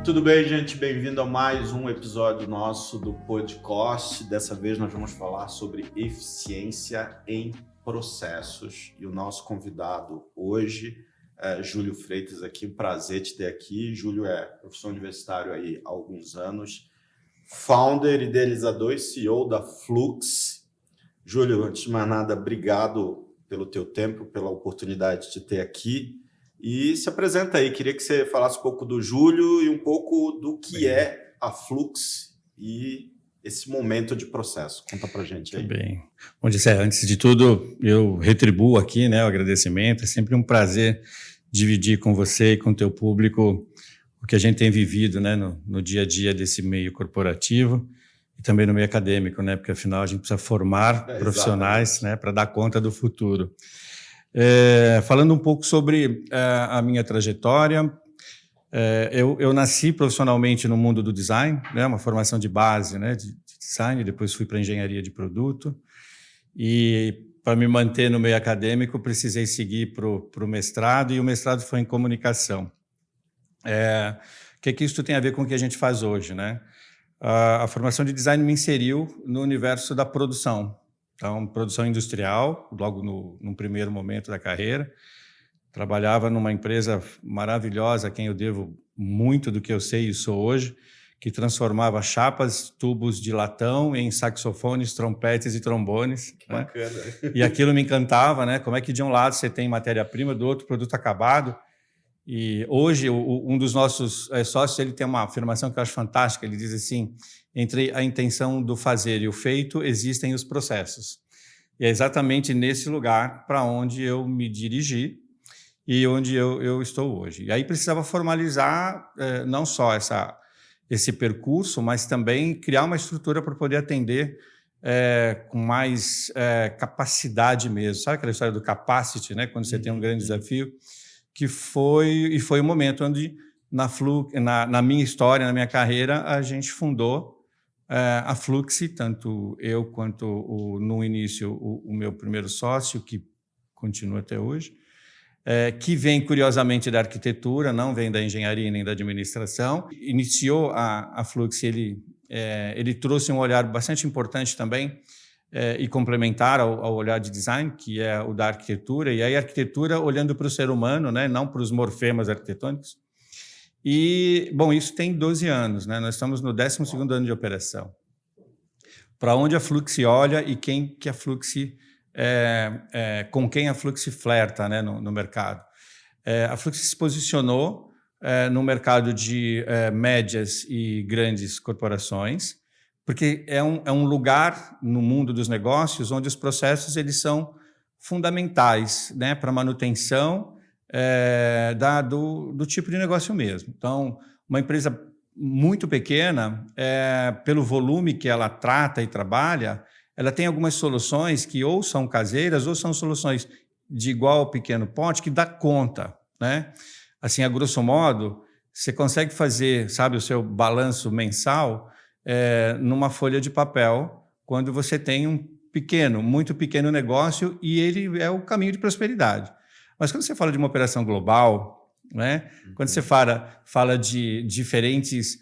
Tudo bem, gente? Bem-vindo a mais um episódio nosso do podcast. Dessa vez nós vamos falar sobre eficiência em processos. E o nosso convidado hoje é Júlio Freitas aqui. Um prazer te ter aqui. Júlio é professor universitário aí há alguns anos, founder, idealizador e CEO da Flux. Júlio, antes de mais nada, obrigado pelo teu tempo, pela oportunidade de te ter aqui. E se apresenta aí, queria que você falasse um pouco do Júlio e um pouco do que é a Flux e esse momento de processo. Conta pra gente aí. Muito bem. Bom, Gessé, antes de tudo, eu retribuo aqui, né, o agradecimento. É sempre um prazer dividir com você e com o teu público o que a gente tem vivido, né, no dia a dia desse meio corporativo e também no meio acadêmico, né, porque afinal a gente precisa formar profissionais, né, para dar conta do futuro. Falando um pouco sobre a minha trajetória, eu nasci profissionalmente no mundo do design, né, uma formação de base, né, de design, depois fui para engenharia de produto e para me manter no meio acadêmico precisei seguir para o mestrado e o mestrado foi em comunicação. O que isso tem a ver com o que a gente faz hoje, né? A formação de design me inseriu no universo da produção. Então, produção industrial, logo num primeiro momento da carreira. Trabalhava numa empresa maravilhosa, a quem eu devo muito do que eu sei e sou hoje, que transformava chapas, tubos de latão em saxofones, trompetes e trombones. Que bacana. E aquilo me encantava, né? Como é que de um lado você tem matéria-prima, do outro produto acabado. E hoje, um dos nossos sócios, ele tem uma afirmação que eu acho fantástica. Ele diz assim, entre a intenção do fazer e o feito, existem os processos. E é exatamente nesse lugar para onde eu me dirigi e onde eu estou hoje. E aí precisava formalizar não só esse percurso, mas também criar uma estrutura para poder atender com mais capacidade mesmo. Sabe aquela história do capacity, né? Quando você tem um grande desafio? Que foi o momento onde, na minha história, na minha carreira, a gente fundou a Flux, tanto eu quanto, no início, o meu primeiro sócio, que continua até hoje, que vem, curiosamente, da arquitetura, não vem da engenharia nem da administração. Iniciou a Flux, ele trouxe um olhar bastante importante também, e complementar ao olhar de design, que é o da arquitetura, e aí a arquitetura olhando para o ser humano, né, não para os morfemas arquitetônicos. E, bom, isso tem 12 anos, né? Nós estamos no 12º ano de operação. Para onde a Flux olha e com quem a Flux flerta, né, no mercado. A Flux se posicionou no mercado de médias e grandes corporações, porque é um lugar no mundo dos negócios onde os processos eles são fundamentais, né, para a manutenção do tipo de negócio mesmo. Então, uma empresa muito pequena, pelo volume que ela trata e trabalha, ela tem algumas soluções que ou são caseiras ou são soluções de igual ou pequeno porte que dá conta, né? Assim, a grosso modo, você consegue fazer, sabe, o seu balanço mensal numa folha de papel, quando você tem um muito pequeno negócio e ele é o caminho de prosperidade. Mas quando você fala de uma operação global, né, quando você fala de diferentes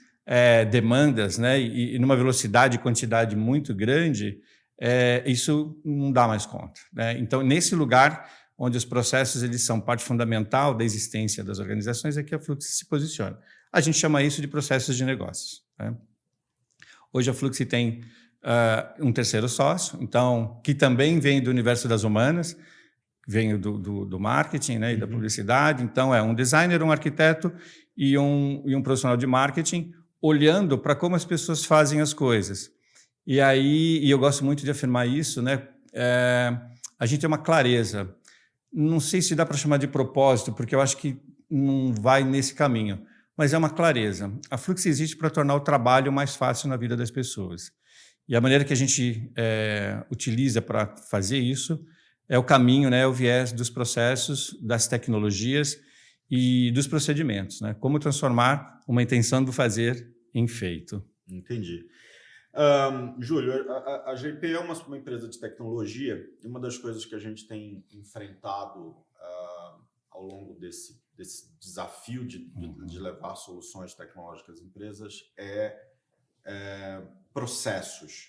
demandas, né, e numa velocidade e quantidade muito grande, isso não dá mais conta, né? Então, nesse lugar onde os processos eles são parte fundamental da existência das organizações, é que a Flux se posiciona. A gente chama isso de processos de negócios, né? Hoje a Flux tem um terceiro sócio, então, que também vem do universo das humanas, vem do marketing, né, e da publicidade. Então, é um designer, um arquiteto e um profissional de marketing olhando para como as pessoas fazem as coisas. E eu gosto muito de afirmar isso, né? A gente tem uma clareza. Não sei se dá para chamar de propósito, porque eu acho que não vai nesse caminho, mas é uma clareza. A Flux existe para tornar o trabalho mais fácil na vida das pessoas. E a maneira que a gente utiliza para fazer isso é o caminho, né, é o viés dos processos, das tecnologias e dos procedimentos, né? Como transformar uma intenção do fazer em feito. Entendi. Júlio, a GP é uma empresa de tecnologia e uma das coisas que a gente tem enfrentado ao longo desse desse desafio de levar soluções tecnológicas às empresas é processos.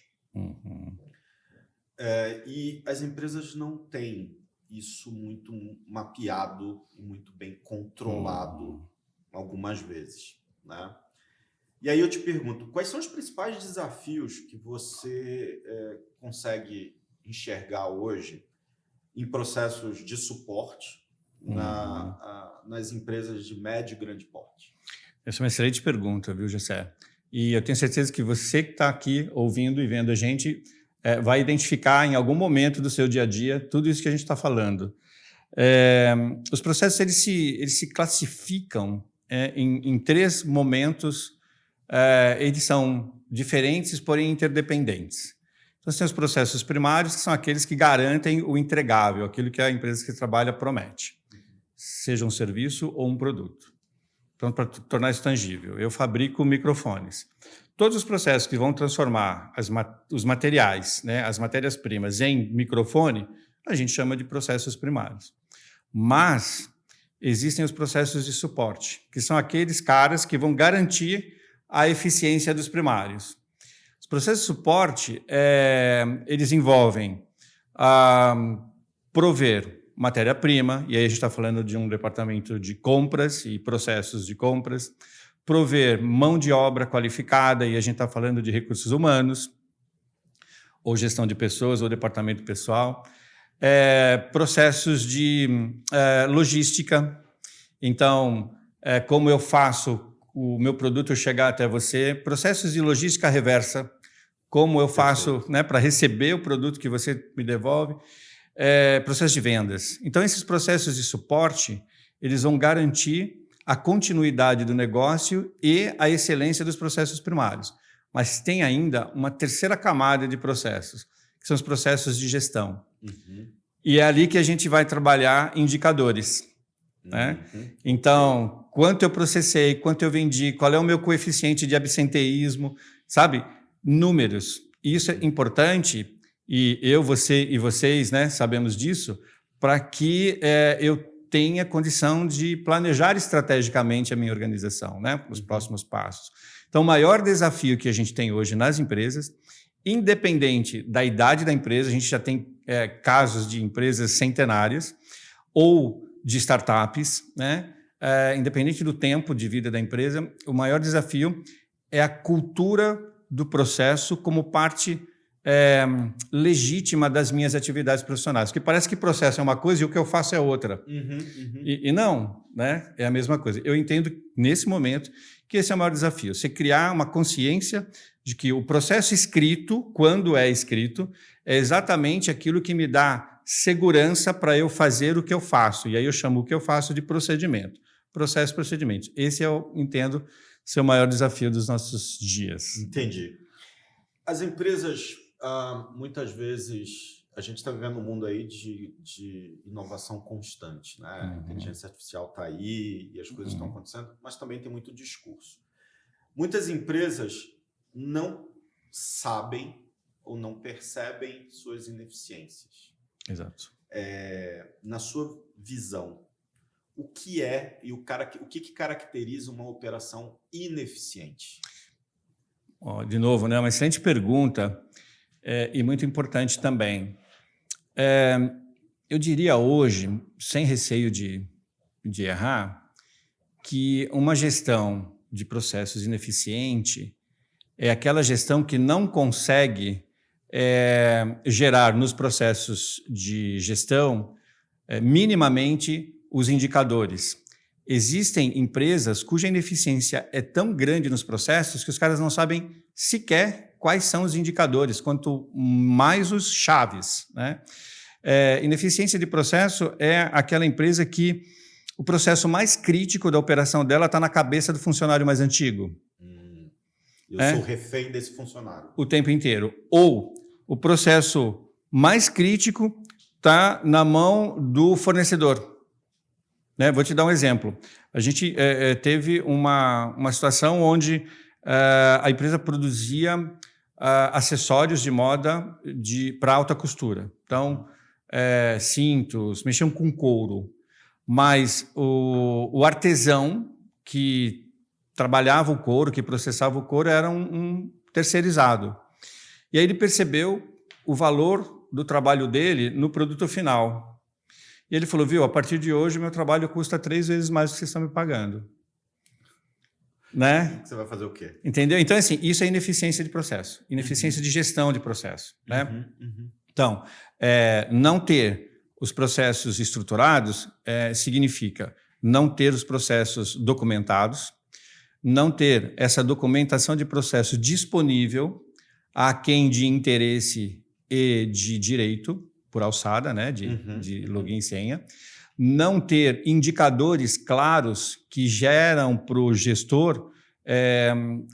E as empresas não têm isso muito mapeado e muito bem controlado algumas vezes, né? E aí eu te pergunto, quais são os principais desafios que você consegue enxergar hoje em processos de suporte nas empresas de médio e grande porte? Essa é uma excelente pergunta, viu, Gessé? E eu tenho certeza que você que está aqui ouvindo e vendo a gente vai identificar em algum momento do seu dia a dia tudo isso que a gente está falando. Os processos eles se classificam em 3 momentos. Eles são diferentes, porém interdependentes. Então, você tem os processos primários, que são aqueles que garantem o entregável, aquilo que a empresa que trabalha promete, seja um serviço ou um produto. Então, para tornar isso tangível, eu fabrico microfones. Todos os processos que vão transformar os materiais, né, as matérias-primas em microfone, a gente chama de processos primários. Mas existem os processos de suporte, que são aqueles caras que vão garantir a eficiência dos primários. Os processos de suporte, eles envolvem prover matéria-prima, e aí a gente está falando de um departamento de compras e processos de compras, prover mão de obra qualificada, e a gente está falando de recursos humanos, ou gestão de pessoas, ou departamento pessoal, processos de logística. Então, como eu faço o meu produto chegar até você, processos de logística reversa, como eu faço, né, para receber o produto que você me devolve, processos de vendas. Então, esses processos de suporte, eles vão garantir a continuidade do negócio e a excelência dos processos primários. Mas tem ainda uma terceira camada de processos, que são os processos de gestão. E é ali que a gente vai trabalhar indicadores. Né? Então, quanto eu processei, quanto eu vendi, qual é o meu coeficiente de absenteísmo, sabe? Números. Isso é importante, e eu, você e vocês, né, sabemos disso, para que eu tenha condição de planejar estrategicamente a minha organização, né, os próximos passos. Então, o maior desafio que a gente tem hoje nas empresas, independente da idade da empresa, a gente já tem casos de empresas centenárias ou de startups, né? Independente do tempo de vida da empresa, o maior desafio é a cultura do processo como parte legítima das minhas atividades profissionais. Porque parece que processo é uma coisa e o que eu faço é outra. E não, né? É a mesma coisa. Eu entendo, nesse momento, que esse é o maior desafio. Você criar uma consciência de que o processo escrito, quando é escrito, é exatamente aquilo que me dá segurança para eu fazer o que eu faço. E aí eu chamo o que eu faço de procedimento. Processo e procedimentos. Esse eu entendo ser o maior desafio dos nossos dias. Entendi. As empresas, muitas vezes, a gente está vivendo um mundo aí de inovação constante, né? A inteligência artificial está aí e as coisas estão acontecendo, mas também tem muito discurso. Muitas empresas não sabem ou não percebem suas ineficiências. Exato. Na sua visão, o que é e o que caracteriza uma operação ineficiente? De novo, né, uma excelente pergunta e muito importante também. Eu diria hoje, sem receio de errar, que uma gestão de processos ineficiente é aquela gestão que não consegue gerar nos processos de gestão minimamente os indicadores. Existem empresas cuja ineficiência é tão grande nos processos que os caras não sabem sequer quais são os indicadores, quanto mais os chaves, né? Ineficiência de processo é aquela empresa que o processo mais crítico da operação dela está na cabeça do funcionário mais antigo. Eu sou refém desse funcionário. O tempo inteiro. Ou o processo mais crítico está na mão do fornecedor. Né? Vou te dar um exemplo. A gente teve uma situação onde a empresa produzia acessórios de moda para alta costura. Então, cintos, mexiam com couro. mas o artesão que trabalhava o couro, que processava o couro, era um terceirizado. E aí ele percebeu o valor do trabalho dele no produto final. E ele falou, viu, a partir de hoje meu trabalho custa 3 vezes mais do que vocês estão me pagando. Né? Você vai fazer o quê? Entendeu? Então, assim, isso é ineficiência de processo, ineficiência de gestão de processo. Né? Então, não ter os processos estruturados significa não ter os processos documentados, não ter essa documentação de processo disponível a quem de interesse e de direito, por alçada, né, de login e senha, não ter indicadores claros que geram para o gestor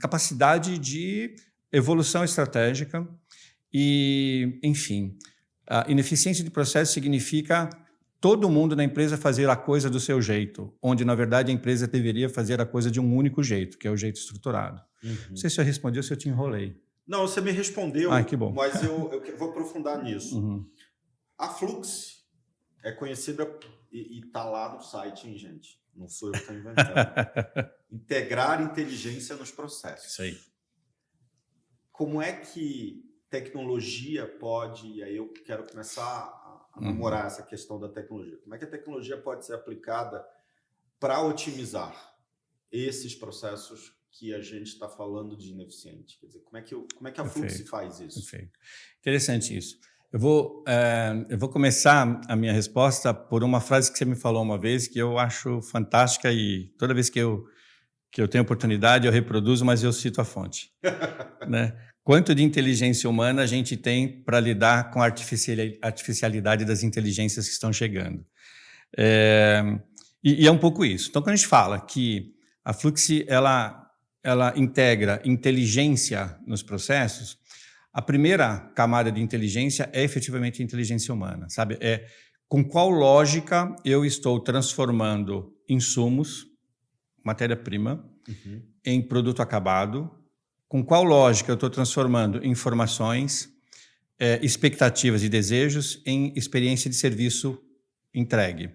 capacidade de evolução estratégica e, enfim, a ineficiência de processo significa todo mundo na empresa fazer a coisa do seu jeito, onde, na verdade, a empresa deveria fazer a coisa de um único jeito, que é o jeito estruturado. Não sei se eu respondi ou se eu te enrolei. Não, você me respondeu, que bom. Mas eu vou aprofundar nisso. A Flux é conhecida e está lá no site, hein, gente? Não sou eu que estou inventando. Integrar inteligência nos processos. Isso aí. Como é que tecnologia pode, e aí eu quero começar a namorar essa questão da tecnologia, como é que a tecnologia pode ser aplicada para otimizar esses processos que a gente está falando de ineficiente? Quer dizer, como é que a Flux faz isso? Perfeito. Interessante isso. Eu vou começar a minha resposta por uma frase que você me falou uma vez que eu acho fantástica e toda vez que eu tenho oportunidade eu reproduzo, mas eu cito a fonte. Né? Quanto de inteligência humana a gente tem para lidar com a artificialidade das inteligências que estão chegando? E é um pouco isso. Então, quando a gente fala que a Flux ela integra inteligência nos processos, a primeira camada de inteligência é efetivamente a inteligência humana, sabe? Com qual lógica eu estou transformando insumos, matéria-prima, em produto acabado, com qual lógica eu estou transformando informações, expectativas e desejos em experiência de serviço entregue.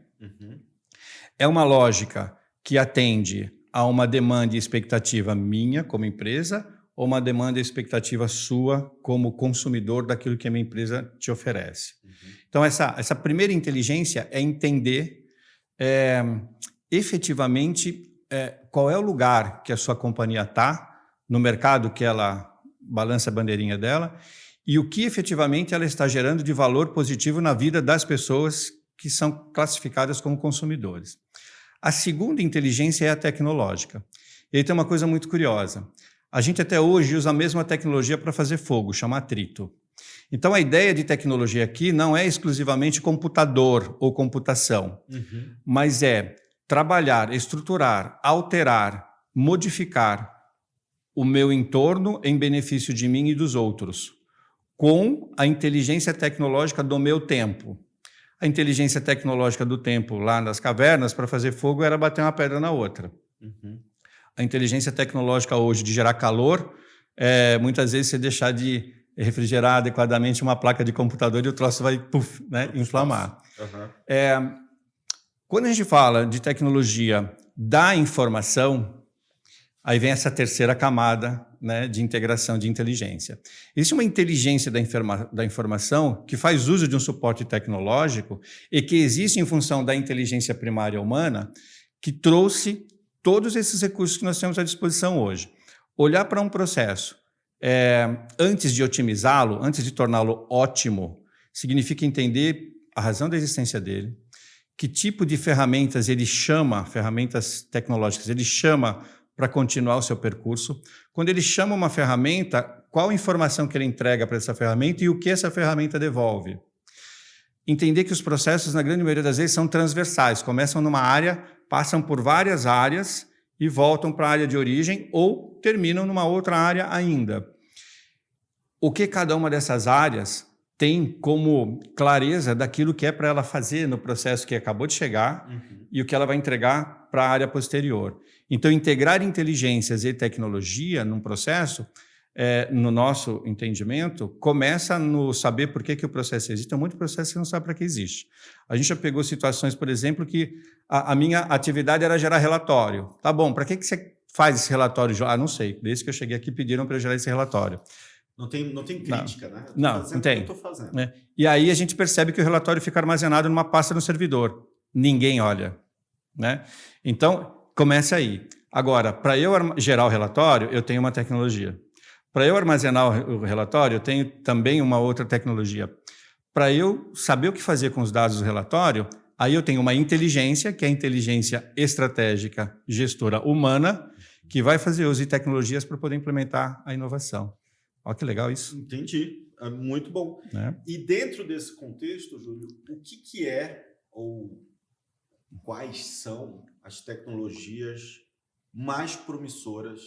É uma lógica que atende a uma demanda e expectativa minha como empresa ou uma demanda e expectativa sua como consumidor daquilo que a minha empresa te oferece. Então, essa primeira inteligência é entender efetivamente qual é o lugar que a sua companhia está no mercado que ela balança a bandeirinha dela e o que efetivamente ela está gerando de valor positivo na vida das pessoas que são classificadas como consumidores. A segunda inteligência é a tecnológica. E aí tem uma coisa muito curiosa. A gente até hoje usa a mesma tecnologia para fazer fogo, chama atrito. Então a ideia de tecnologia aqui não é exclusivamente computador ou computação, mas é trabalhar, estruturar, alterar, modificar o meu entorno em benefício de mim e dos outros, com a inteligência tecnológica do meu tempo. A inteligência tecnológica do tempo lá nas cavernas para fazer fogo era bater uma pedra na outra. A inteligência tecnológica hoje de gerar calor, muitas vezes você deixar de refrigerar adequadamente uma placa de computador e o troço vai né, inflamar. Quando a gente fala de tecnologia da informação, aí vem essa terceira camada, né, de integração de inteligência. Existe uma inteligência da informação que faz uso de um suporte tecnológico e que existe em função da inteligência primária humana que trouxe todos esses recursos que nós temos à disposição hoje. Olhar para um processo antes de otimizá-lo, antes de torná-lo ótimo, significa entender a razão da existência dele, que tipo de ferramentas ele chama, ferramentas tecnológicas, ele chama para continuar o seu percurso. Quando ele chama uma ferramenta, qual informação que ele entrega para essa ferramenta e o que essa ferramenta devolve. Entender que os processos, na grande maioria das vezes, são transversais, começam numa área, passam por várias áreas e voltam para a área de origem ou terminam numa outra área ainda. O que cada uma dessas áreas tem como clareza daquilo que é para ela fazer no processo que acabou de chegar e o que ela vai entregar para a área posterior. Então, integrar inteligências e tecnologia num processo no nosso entendimento, começa no saber por que o processo existe. Tem muito processo que você não sabe para que existe. A gente já pegou situações, por exemplo, que a minha atividade era gerar relatório. Tá bom, para que você faz esse relatório? Não sei. Desde que eu cheguei aqui, pediram para eu gerar esse relatório. Não tem crítica, né? Não tem. O que eu estou fazendo. Né? E aí a gente percebe que o relatório fica armazenado numa pasta no servidor. Ninguém olha. Né? Então, começa aí. Agora, para eu gerar o relatório, eu tenho uma tecnologia. Para eu armazenar o relatório, eu tenho também uma outra tecnologia. Para eu saber o que fazer com os dados do relatório, aí eu tenho uma inteligência, que é a inteligência estratégica gestora humana, que vai fazer uso de tecnologias para poder implementar a inovação. Olha que legal isso. Entendi. É muito bom. E dentro desse contexto, Júlio, o que é ou quais são as tecnologias mais promissoras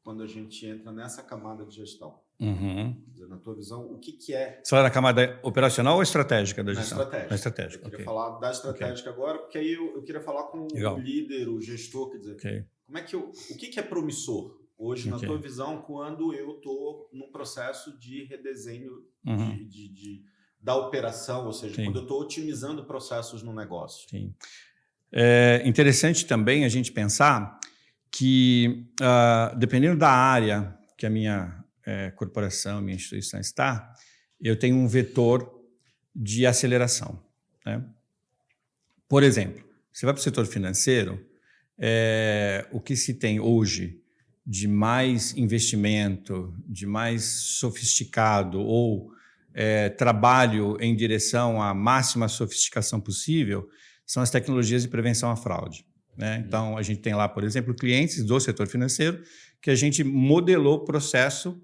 quando a gente entra nessa camada de gestão? Quer dizer, na tua visão, o que é... Você fala da camada operacional ou estratégica da gestão? Na estratégica. Eu queria falar da estratégica agora, porque aí eu queria falar com o líder, o gestor, quer dizer, como é que o que é promissor hoje, na tua visão, quando eu estou num processo de redesenho da operação, ou seja, quando eu estou otimizando processos no negócio? Sim. É interessante também a gente pensar que, dependendo da área que a minha corporação, minha instituição está, eu tenho um vetor de aceleração. Né? Por exemplo, você vai para o setor financeiro, o que se tem hoje de mais investimento, de mais sofisticado ou trabalho em direção à máxima sofisticação possível são as tecnologias de prevenção à fraude. Né? Então, a gente tem lá, por exemplo, clientes do setor financeiro que a gente modelou o processo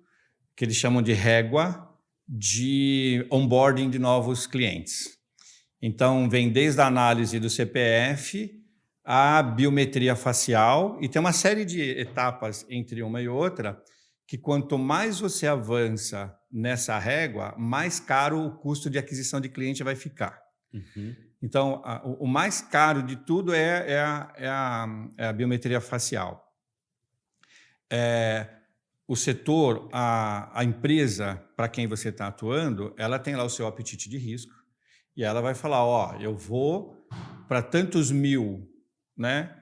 que eles chamam de régua de onboarding de novos clientes. Então, vem desde a análise do CPF, a biometria facial, e tem uma série de etapas entre uma e outra, que quanto mais você avança nessa régua, mais caro o custo de aquisição de cliente vai ficar. Então, o mais caro de tudo é a biometria facial. O setor, a empresa para quem você está atuando, ela tem lá o seu apetite de risco e ela vai falar, eu vou para tantos mil, né,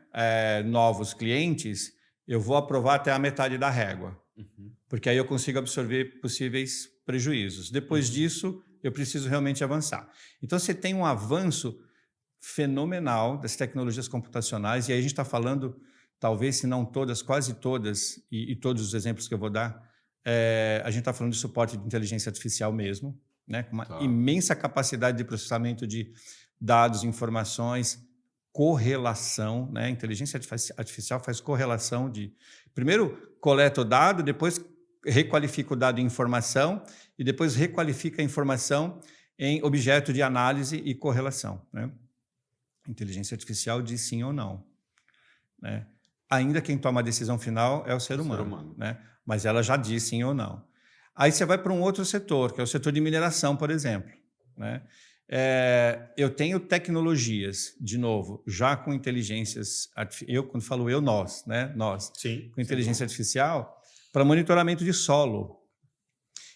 novos clientes, eu vou aprovar até a metade da régua, porque aí eu consigo absorver possíveis prejuízos. Depois disso, eu preciso realmente avançar. Então, você tem um avanço fenomenal das tecnologias computacionais, e aí a gente está falando, talvez, se não todas, quase todas, e todos os exemplos que eu vou dar, a gente está falando de suporte de inteligência artificial mesmo, né, com uma imensa capacidade de processamento de dados, informações, correlação, né? Inteligência artificial faz correlação de... Primeiro, coleta o dado, depois requalifica o dado em informação e depois requalifica a informação em objeto de análise e correlação. Né? Inteligência artificial diz sim ou não. Né? Ainda quem toma a decisão final é o ser humano. Né? Mas ela já diz sim ou não. Aí você vai para um outro setor, que é o setor de mineração, por exemplo. Né? Eu tenho tecnologias, de novo, já com inteligências artificiais, quando falo nós, né? Nós, sim, com inteligência artificial, para monitoramento de solo.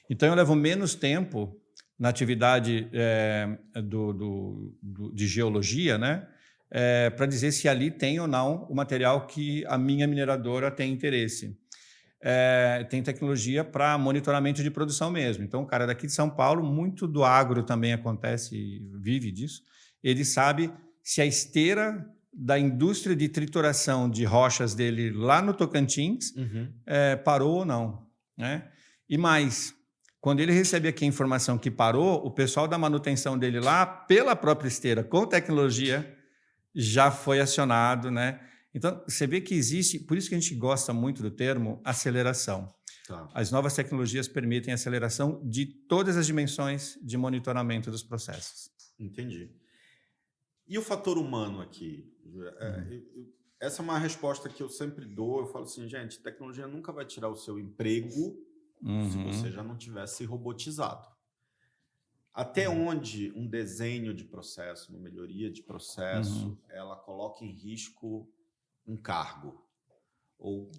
Então, eu levo menos tempo na atividade de geologia, né? Para dizer se ali tem ou não o material que a minha mineradora tem interesse. Tem tecnologia para monitoramento de produção mesmo. Então, o cara daqui de São Paulo, muito do agro também acontece, vive disso. Ele sabe se a esteira da indústria de trituração de rochas dele lá no Tocantins parou ou não. Né? E mais, quando ele recebe aqui a informação que parou, o pessoal da manutenção dele lá, pela própria esteira, com tecnologia, já foi acionado, né? Então, você vê que existe, por isso que a gente gosta muito do termo aceleração. As novas tecnologias permitem aceleração de todas as dimensões de monitoramento dos processos. Entendi. E o fator humano aqui? Essa é uma resposta que eu sempre dou. Eu falo assim, gente, tecnologia nunca vai tirar o seu emprego se você já não tivesse robotizado. Até onde um desenho de processo, uma melhoria de processo, ela coloca em risco um cargo? Ou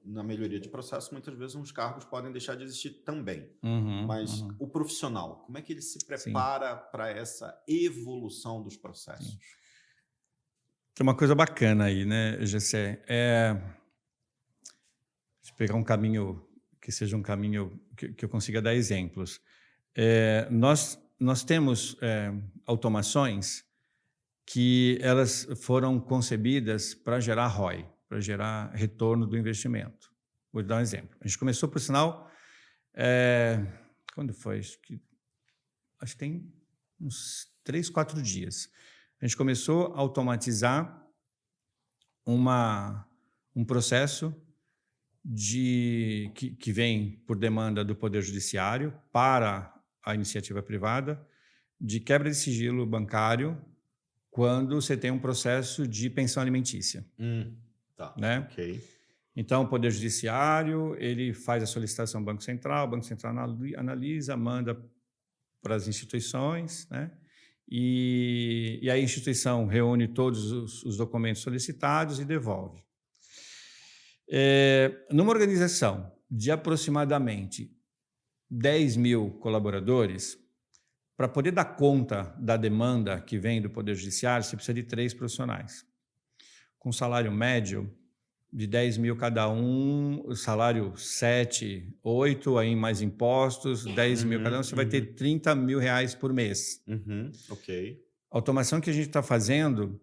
na melhoria de processo, muitas vezes uns cargos podem deixar de existir também. Uhum, Mas uhum. o profissional, como é que ele se Sim. prepara para essa evolução dos processos? Sim. Tem uma coisa bacana aí, né, Gessé? Deixa eu pegar um caminho que seja um caminho que eu consiga dar exemplos. Nós temos automações que elas foram concebidas para gerar ROI, para gerar retorno do investimento. Vou dar um exemplo. A gente começou, por sinal, quando foi? Acho que tem uns 3, 4 dias. A gente começou a automatizar um processo que vem por demanda do Poder Judiciário para a iniciativa privada de quebra de sigilo bancário quando você tem um processo de pensão alimentícia. Tá, né? ok. Então, o Poder Judiciário ele faz a solicitação ao Banco Central, o Banco Central analisa, manda para as instituições, né? E a instituição reúne todos os documentos solicitados e devolve. Numa organização de aproximadamente 10 mil colaboradores, para poder dar conta da demanda que vem do Poder Judiciário, você precisa de 3 profissionais. Com salário médio de 10 mil cada um, salário 7, 8, aí mais impostos, 10 mil cada um, você vai ter 30 mil reais por mês. Ok. A automação que a gente está fazendo,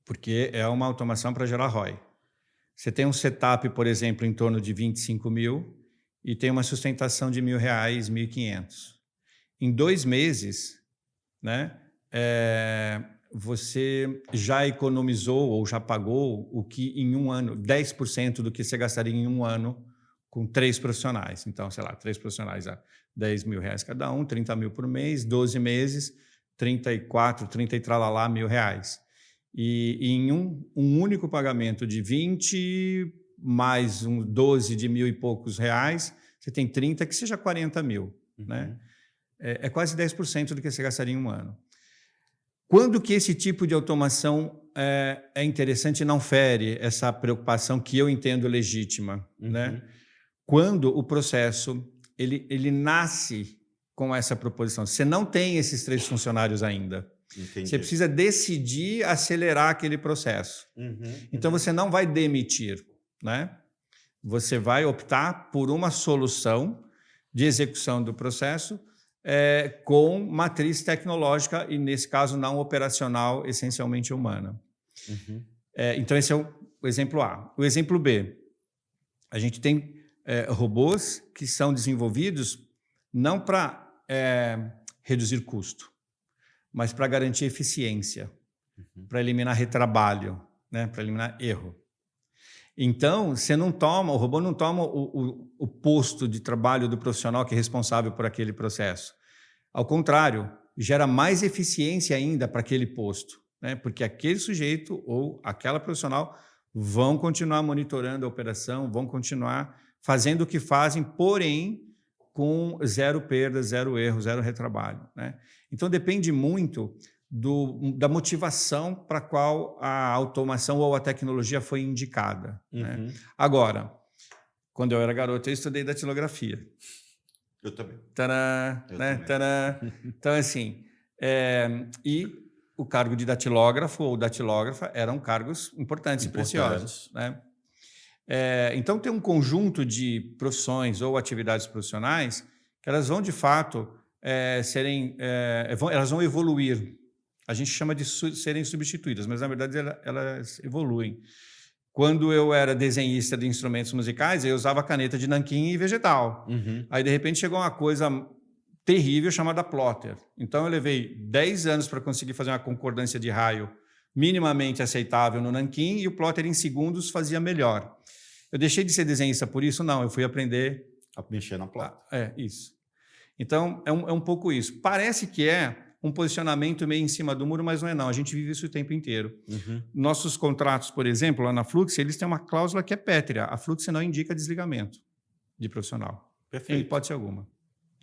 porque é uma automação para gerar ROI. Você tem um setup, por exemplo, em torno de 25 mil e tem uma sustentação de R$ 1.000, 1.500. Em 2 meses, né, você já economizou ou já pagou o que em um ano, 10% do que você gastaria em um ano com 3 profissionais. Então, sei lá, 3 profissionais a 10 mil reais cada um, 30 mil por mês, 12 meses, 34, 30 e tralalá mil reais. E em um único pagamento de 20 mais 12 de mil e poucos reais, você tem 30, que seja 40 mil. Né? É quase 10% do que você gastaria em um ano. Quando que esse tipo de automação é interessante e não fere essa preocupação que eu entendo legítima? Né? Quando o processo ele nasce com essa proposição. Você não tem esses 3 funcionários ainda. Entendi. Você precisa decidir acelerar aquele processo. Então, você não vai demitir. Né? Você vai optar por uma solução de execução do processo com matriz tecnológica e, nesse caso, não operacional, essencialmente humana. Então, esse é o exemplo A. O exemplo B, a gente tem robôs que são desenvolvidos não para reduzir custo, mas para garantir eficiência, para eliminar retrabalho, né? Para eliminar erro. Então, o robô não toma o posto de trabalho do profissional que é responsável por aquele processo. Ao contrário, gera mais eficiência ainda para aquele posto, né? Porque aquele sujeito ou aquela profissional vão continuar monitorando a operação, vão continuar fazendo o que fazem, porém, com 0 perdas, 0 erro, 0 retrabalho. Né? Então, depende muito da motivação para a qual a automação ou a tecnologia foi indicada. Né? Agora, quando eu era garoto, eu estudei datilografia. Eu também. Tadã, né? Tadã. Então, assim, e o cargo de datilógrafo ou datilógrafa eram cargos importantes e preciosos. Né? Então, tem um conjunto de profissões ou atividades profissionais que elas vão, de fato, elas vão evoluir. A gente chama de serem substituídas, mas, na verdade, elas evoluem. Quando eu era desenhista de instrumentos musicais, eu usava caneta de nanquim e vegetal. Aí, de repente, chegou uma coisa terrível chamada plotter. Então, eu levei 10 anos para conseguir fazer uma concordância de raio minimamente aceitável no nanquim e o plotter, em segundos, fazia melhor. Eu deixei de ser desenhista por isso? Não, eu fui aprender a mexer na plata. Isso. Então, é um pouco isso. Parece que é um posicionamento meio em cima do muro, mas não é não. A gente vive isso o tempo inteiro. Nossos contratos, por exemplo, lá na Flux, eles têm uma cláusula que é pétrea. A Flux não indica desligamento de profissional. Perfeito. Em hipótese alguma.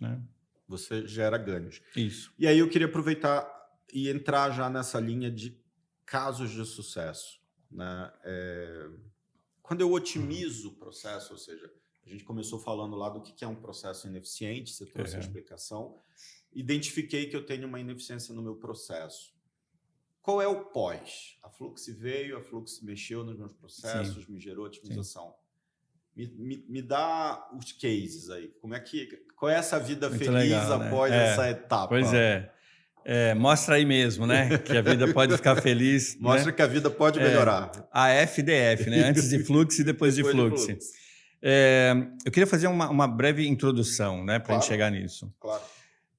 Né? Você gera ganhos. Isso. E aí eu queria aproveitar e entrar já nessa linha de casos de sucesso. Né? Quando eu otimizo o processo, ou seja, a gente começou falando lá do que é um processo ineficiente, você trouxe a explicação, identifiquei que eu tenho uma ineficiência no meu processo. Qual é o pós? A Flux veio, a Flux mexeu nos meus processos, me gerou otimização. Me dá os cases aí. Qual é essa vida muito feliz legal, após essa etapa? Pois é. Mostra aí mesmo, né? Que a vida pode ficar feliz. Mostra, né? Que a vida pode melhorar. A FDF, né? Antes de Flux e depois de Flux. Eu queria fazer uma breve introdução, né? Para a gente chegar nisso. Claro.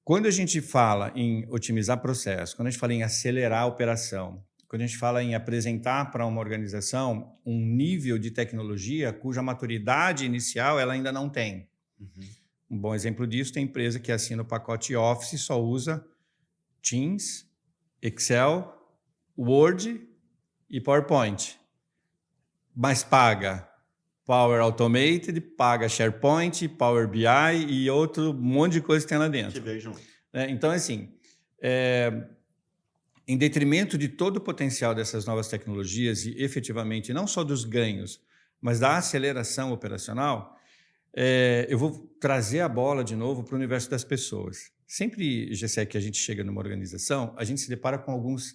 Quando a gente fala em otimizar processo, quando a gente fala em acelerar a operação, quando a gente fala em apresentar para uma organização um nível de tecnologia cuja maturidade inicial ela ainda não tem. Um bom exemplo disso tem empresa que assina o pacote Office e só usa Teams, Excel, Word e PowerPoint. Mas paga Power Automated, paga SharePoint, Power BI e outro monte de coisa que tem lá dentro. Que veio junto. Então, assim, em detrimento de todo o potencial dessas novas tecnologias e, efetivamente, não só dos ganhos, mas da aceleração operacional, eu vou trazer a bola de novo para o universo das pessoas. Sempre, Gessé, que a gente chega numa organização, a gente se depara com alguns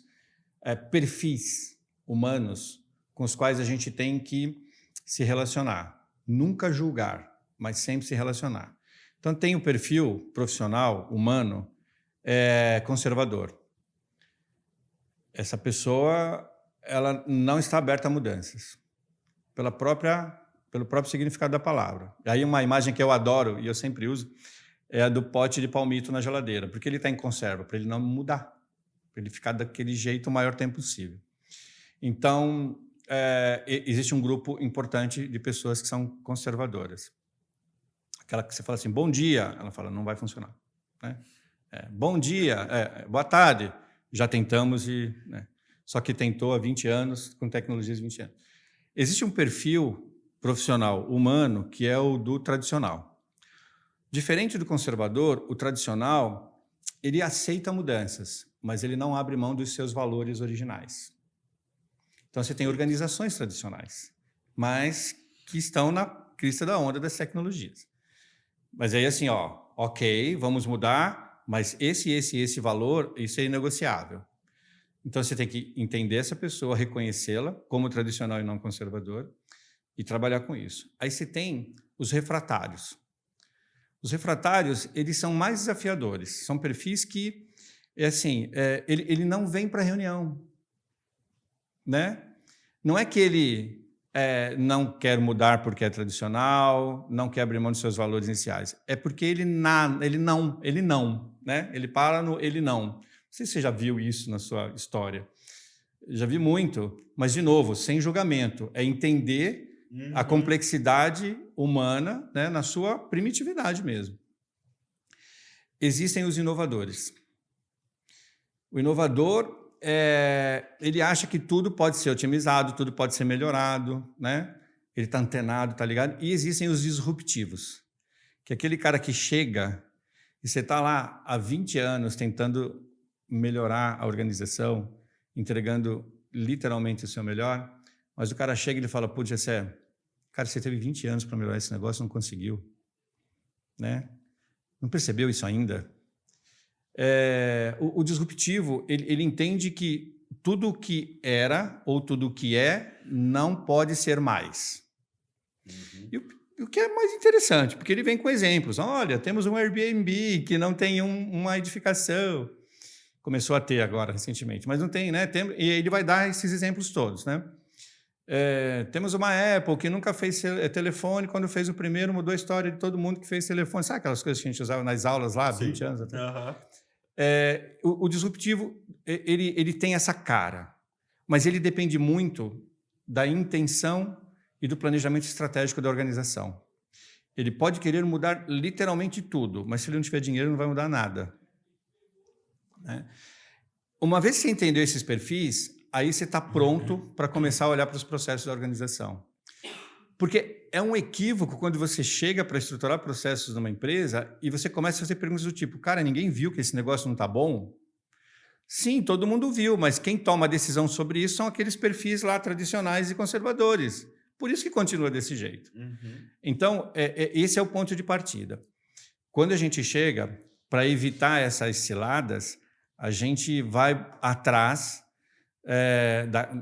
perfis humanos com os quais a gente tem que se relacionar. Nunca julgar, mas sempre se relacionar. Então, tem o perfil profissional, humano, conservador. Essa pessoa ela não está aberta a mudanças, pelo próprio significado da palavra. Aí uma imagem que eu adoro e eu sempre uso é a do pote de palmito na geladeira, porque ele está em conserva, para ele não mudar, para ele ficar daquele jeito o maior tempo possível. Então, existe um grupo importante de pessoas que são conservadoras. Aquela que você fala assim, bom dia, ela fala, não vai funcionar. Né? Bom dia, boa tarde, já tentamos, né? Só que tentou há 20 anos, com tecnologias de 20 anos. Existe um perfil profissional humano que é o do tradicional. Diferente do conservador, o tradicional, ele aceita mudanças, mas ele não abre mão dos seus valores originais. Então, você tem organizações tradicionais, mas que estão na crista da onda das tecnologias. Mas aí, assim, ok, vamos mudar, mas esse valor, isso é inegociável. Então, você tem que entender essa pessoa, reconhecê-la como tradicional e não conservador e trabalhar com isso. Aí você tem os refratários. Os refratários, eles são mais desafiadores. São perfis que, ele não vem para a reunião. Né? Não é que ele não quer mudar porque é tradicional, não quer abrir mão dos seus valores iniciais. É porque ele não, né? Ele para no ele não. Não sei se você já viu isso na sua história. Já vi muito, mas, de novo, sem julgamento. É entender a complexidade humana, né, na sua primitividade mesmo. Existem os inovadores. O inovador, ele acha que tudo pode ser otimizado, tudo pode ser melhorado, né? Ele está antenado, está ligado. E existem os disruptivos, que é aquele cara que chega e você está lá há 20 anos tentando melhorar a organização, entregando literalmente o seu melhor, mas o cara chega e ele fala, putz, cara, você teve 20 anos para melhorar esse negócio, não conseguiu. Né? Não percebeu isso ainda? O disruptivo, ele entende que tudo o que era ou tudo o que é não pode ser mais. E o que é mais interessante, porque ele vem com exemplos. Olha, temos um Airbnb que não tem uma edificação. Começou a ter agora, recentemente, mas não tem, né? E ele vai dar esses exemplos todos, né? Temos uma Apple que nunca fez telefone, quando fez o primeiro, mudou a história de todo mundo que fez telefone. Sabe aquelas coisas que a gente usava nas aulas lá, 20 anos atrás? O disruptivo, ele tem essa cara, mas ele depende muito da intenção e do planejamento estratégico da organização. Ele pode querer mudar literalmente tudo, mas se ele não tiver dinheiro, não vai mudar nada. Né? Uma vez que você entendeu esses perfis, aí você está pronto para começar a olhar para os processos da organização. Porque é um equívoco quando você chega para estruturar processos numa empresa e você começa a fazer perguntas do tipo, cara, ninguém viu que esse negócio não está bom? Sim, todo mundo viu, mas quem toma a decisão sobre isso são aqueles perfis lá tradicionais e conservadores. Por isso que continua desse jeito. Uhum. Então, esse é o ponto de partida. Quando a gente chega, para evitar essas ciladas, a gente vai atrás,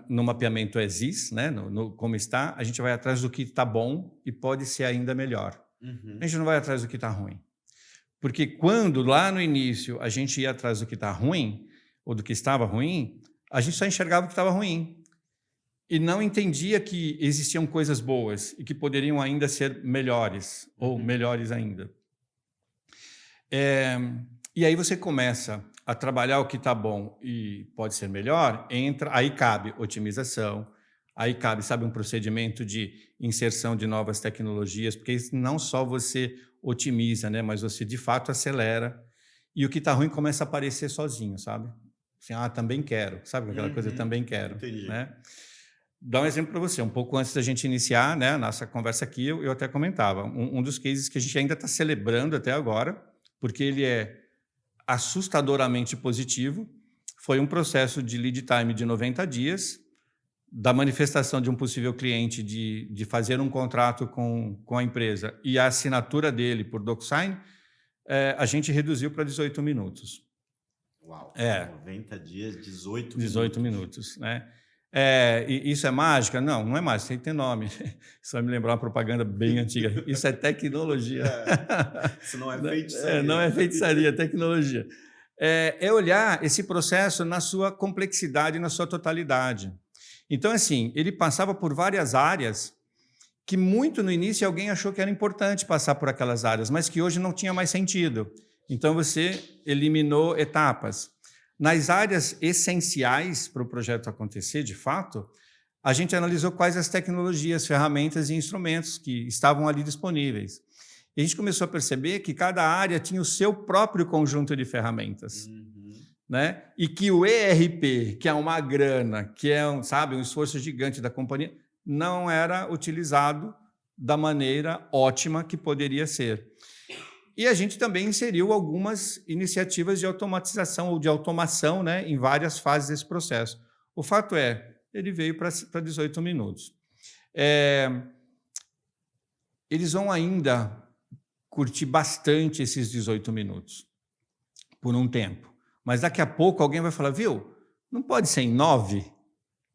no mapeamento ESIS, né, como está, a gente vai atrás do que está bom e pode ser ainda melhor. Uhum. A gente não vai atrás do que está ruim. Porque quando, lá no início, a gente ia atrás do que está ruim, ou do que estava ruim, a gente só enxergava o que estava ruim. E não entendia que existiam coisas boas e que poderiam ainda ser melhores, ou melhores ainda. E aí você começa a trabalhar o que está bom e pode ser melhor, aí cabe otimização, aí cabe, sabe, um procedimento de inserção de novas tecnologias, porque não só você otimiza, né, mas você de fato acelera, e o que está ruim começa a aparecer sozinho, sabe? Assim, também quero, sabe aquela coisa, também quero. Entendi. Né? Dá um exemplo para você. Um pouco antes da gente iniciar, né, a nossa conversa aqui, eu até comentava, um dos cases que a gente ainda está celebrando até agora, porque ele é assustadoramente positivo, foi um processo de lead time de 90 dias, da manifestação de um possível cliente de fazer um contrato com a empresa e a assinatura dele por DocuSign, a gente reduziu para 18 minutos. Uau, 90 dias, 18 minutos, né? E isso é mágica? Não, não é mágica, tem que ter nome. Isso vai me lembrar uma propaganda bem antiga. Isso é tecnologia. Isso não é feitiçaria. Não é feitiçaria, é tecnologia. É olhar esse processo na sua complexidade, na sua totalidade. Então, assim, ele passava por várias áreas que muito no início alguém achou que era importante passar por aquelas áreas, mas que hoje não tinha mais sentido. Então, você eliminou etapas. Nas áreas essenciais para o projeto acontecer, de fato, a gente analisou quais as tecnologias, ferramentas e instrumentos que estavam ali disponíveis. E a gente começou a perceber que cada área tinha o seu próprio conjunto de ferramentas. Né? E que o ERP, que é uma grana, que é um esforço gigante da companhia, não era utilizado da maneira ótima que poderia ser. E a gente também inseriu algumas iniciativas de automatização ou de automação, né, em várias fases desse processo. O fato ele veio para 18 minutos. Eles vão ainda curtir bastante esses 18 minutos, por um tempo. Mas daqui a pouco alguém vai falar, viu, não pode ser em 9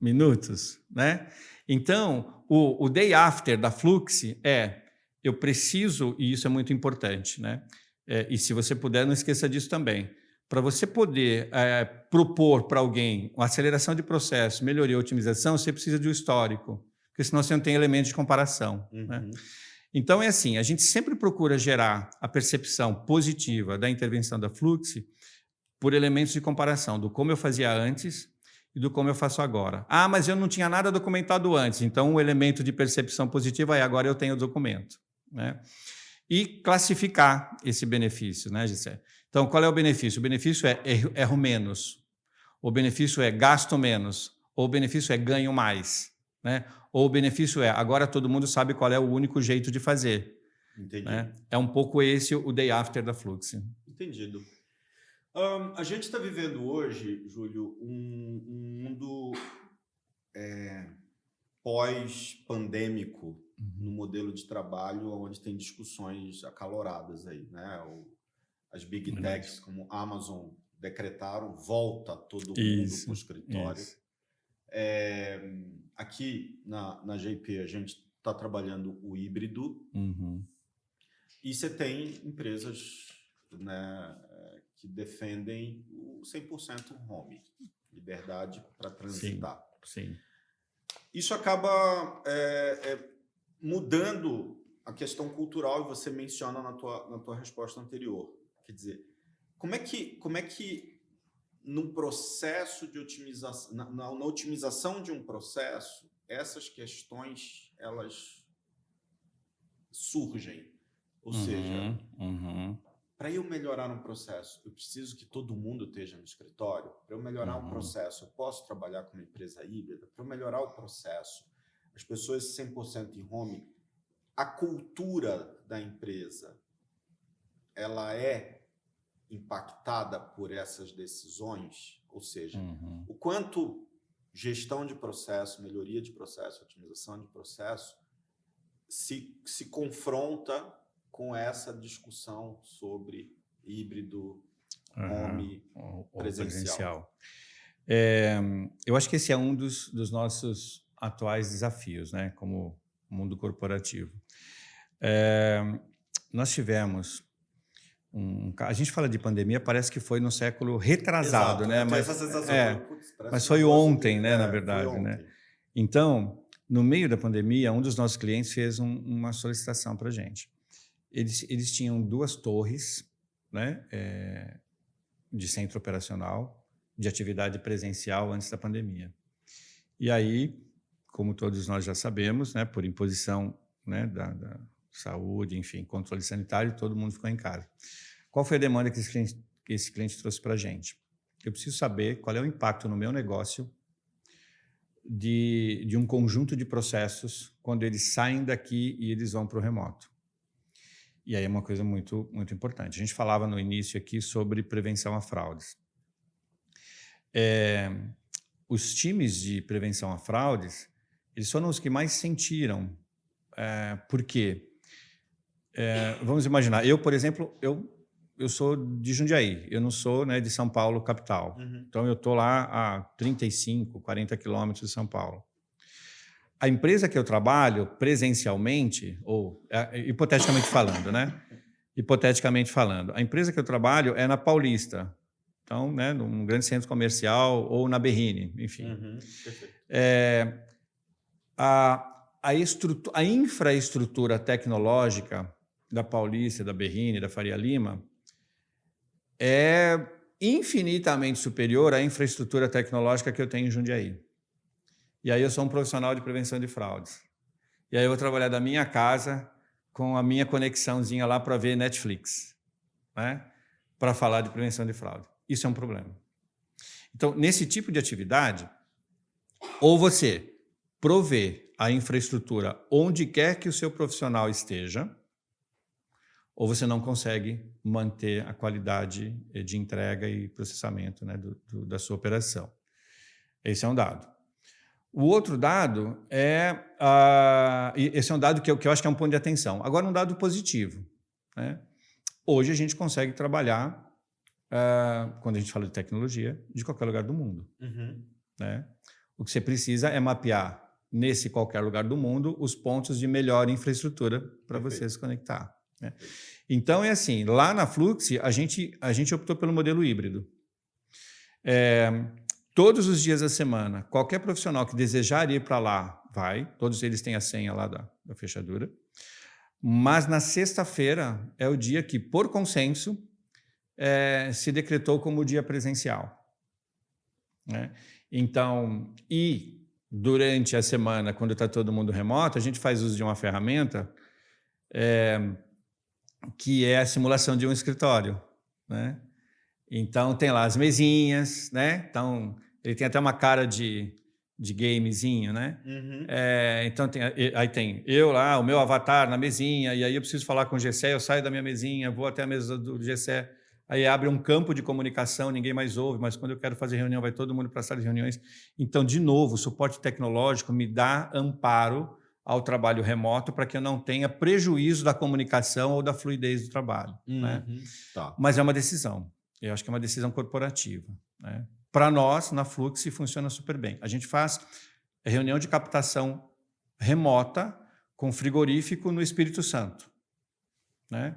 minutos, né? Então, o day after da Flux eu preciso, e isso é muito importante, né? E se você puder, não esqueça disso também. Para você poder propor para alguém uma aceleração de processo, melhoria, otimização, você precisa de um histórico, porque senão você não tem elemento de comparação. Né? Então, é assim, a gente sempre procura gerar a percepção positiva da intervenção da Flux por elementos de comparação, do como eu fazia antes e do como eu faço agora. Mas eu não tinha nada documentado antes, então o elemento de percepção positiva agora eu tenho o documento. Né? E classificar esse benefício, né, Gessé? Então, qual é o benefício? O benefício é erro menos, o benefício é gasto menos, ou o benefício é ganho mais, né? Ou o benefício agora todo mundo sabe qual é o único jeito de fazer. Entendi. Né? É um pouco esse o day after da Flux. Entendido. A gente está vivendo hoje, Júlio, um mundo pós-pandêmico no modelo de trabalho, onde tem discussões acaloradas aí, né? As big techs como Amazon decretaram volta todo mundo para o escritório. Aqui na GP a gente está trabalhando o híbrido e você tem empresas, né, que defendem o 100% home, liberdade para transitar. Sim. Isso acaba mudando a questão cultural, e você menciona na tua resposta anterior. Quer dizer, como é que num processo de otimização, na otimização de um processo, essas questões elas surgem? Ou seja, para eu melhorar um processo, eu preciso que todo mundo esteja no escritório. Para eu melhorar um processo, eu posso trabalhar com uma empresa híbrida. Para eu melhorar o processo, as pessoas 100% em home, a cultura da empresa, ela é impactada por essas decisões? Ou seja, o quanto gestão de processo, melhoria de processo, otimização de processo se confronta com essa discussão sobre híbrido, home, presencial? Eu acho que esse é um dos nossos atuais desafios, né, como mundo corporativo. Nós tivemos a gente fala de pandemia, parece que foi no século retrasado, né? Mas foi ontem, né, na verdade, né? Então, no meio da pandemia, um dos nossos clientes fez uma solicitação para a gente. Eles tinham 2 torres, né, de centro operacional, de atividade presencial antes da pandemia. E aí, como todos nós já sabemos, né, por imposição, né, da saúde, enfim, controle sanitário, todo mundo ficou em casa. Qual foi a demanda que esse cliente trouxe para a gente? Eu preciso saber qual é o impacto no meu negócio de um conjunto de processos quando eles saem daqui e eles vão para o remoto. E aí é uma coisa muito, muito importante. A gente falava no início aqui sobre prevenção a fraudes. Os times de prevenção a fraudes, eles foram os que mais sentiram. Por quê? Vamos imaginar, eu, por exemplo, eu sou de Jundiaí, eu não sou, né, de São Paulo, capital. Então, eu estou lá a 35, 40 quilômetros de São Paulo. A empresa que eu trabalho presencialmente, ou hipoteticamente falando, né? Hipoteticamente falando, a empresa que eu trabalho é na Paulista. Então, né, num grande centro comercial ou na Berrini, enfim. A infraestrutura tecnológica da Paulista, da Berrini, da Faria Lima, é infinitamente superior à infraestrutura tecnológica que eu tenho em Jundiaí. E aí eu sou um profissional de prevenção de fraudes. E aí eu vou trabalhar da minha casa com a minha conexãozinha lá para ver Netflix, né? Para falar de prevenção de fraude. Isso é um problema. Então, nesse tipo de atividade, ou você provê a infraestrutura onde quer que o seu profissional esteja, ou você não consegue manter a qualidade de entrega e processamento, né, da sua operação. Esse é um dado. O outro dado esse é um dado que eu acho que é um ponto de atenção. Agora, um dado positivo, né? Hoje a gente consegue trabalhar, quando a gente fala de tecnologia, de qualquer lugar do mundo. Né? O que você precisa é mapear, nesse qualquer lugar do mundo, os pontos de melhor infraestrutura para você se conectar. Né? Então, é assim, lá na Fluxy, a gente optou pelo modelo híbrido. Todos os dias da semana, qualquer profissional que desejar ir para lá, vai. Todos eles têm a senha lá da fechadura. Mas na sexta-feira é o dia que, por consenso, se decretou como dia presencial. Né? Então, e durante a semana, quando está todo mundo remoto, a gente faz uso de uma ferramenta que é a simulação de um escritório. Né? Então, tem lá as mesinhas, né? Então, ele tem até uma cara de gamezinho, né? Então, aí tem eu lá, o meu avatar na mesinha, e aí eu preciso falar com o Gessé, eu saio da minha mesinha, vou até a mesa do Gessé, aí abre um campo de comunicação, ninguém mais ouve, mas quando eu quero fazer reunião, vai todo mundo para a sala de reuniões. Então, de novo, o suporte tecnológico me dá amparo ao trabalho remoto para que eu não tenha prejuízo da comunicação ou da fluidez do trabalho. Né? Tá. Mas é uma decisão. Eu acho que é uma decisão corporativa. Né? Para nós, na Fluxy, funciona super bem. A gente faz reunião de captação remota com frigorífico no Espírito Santo. Né?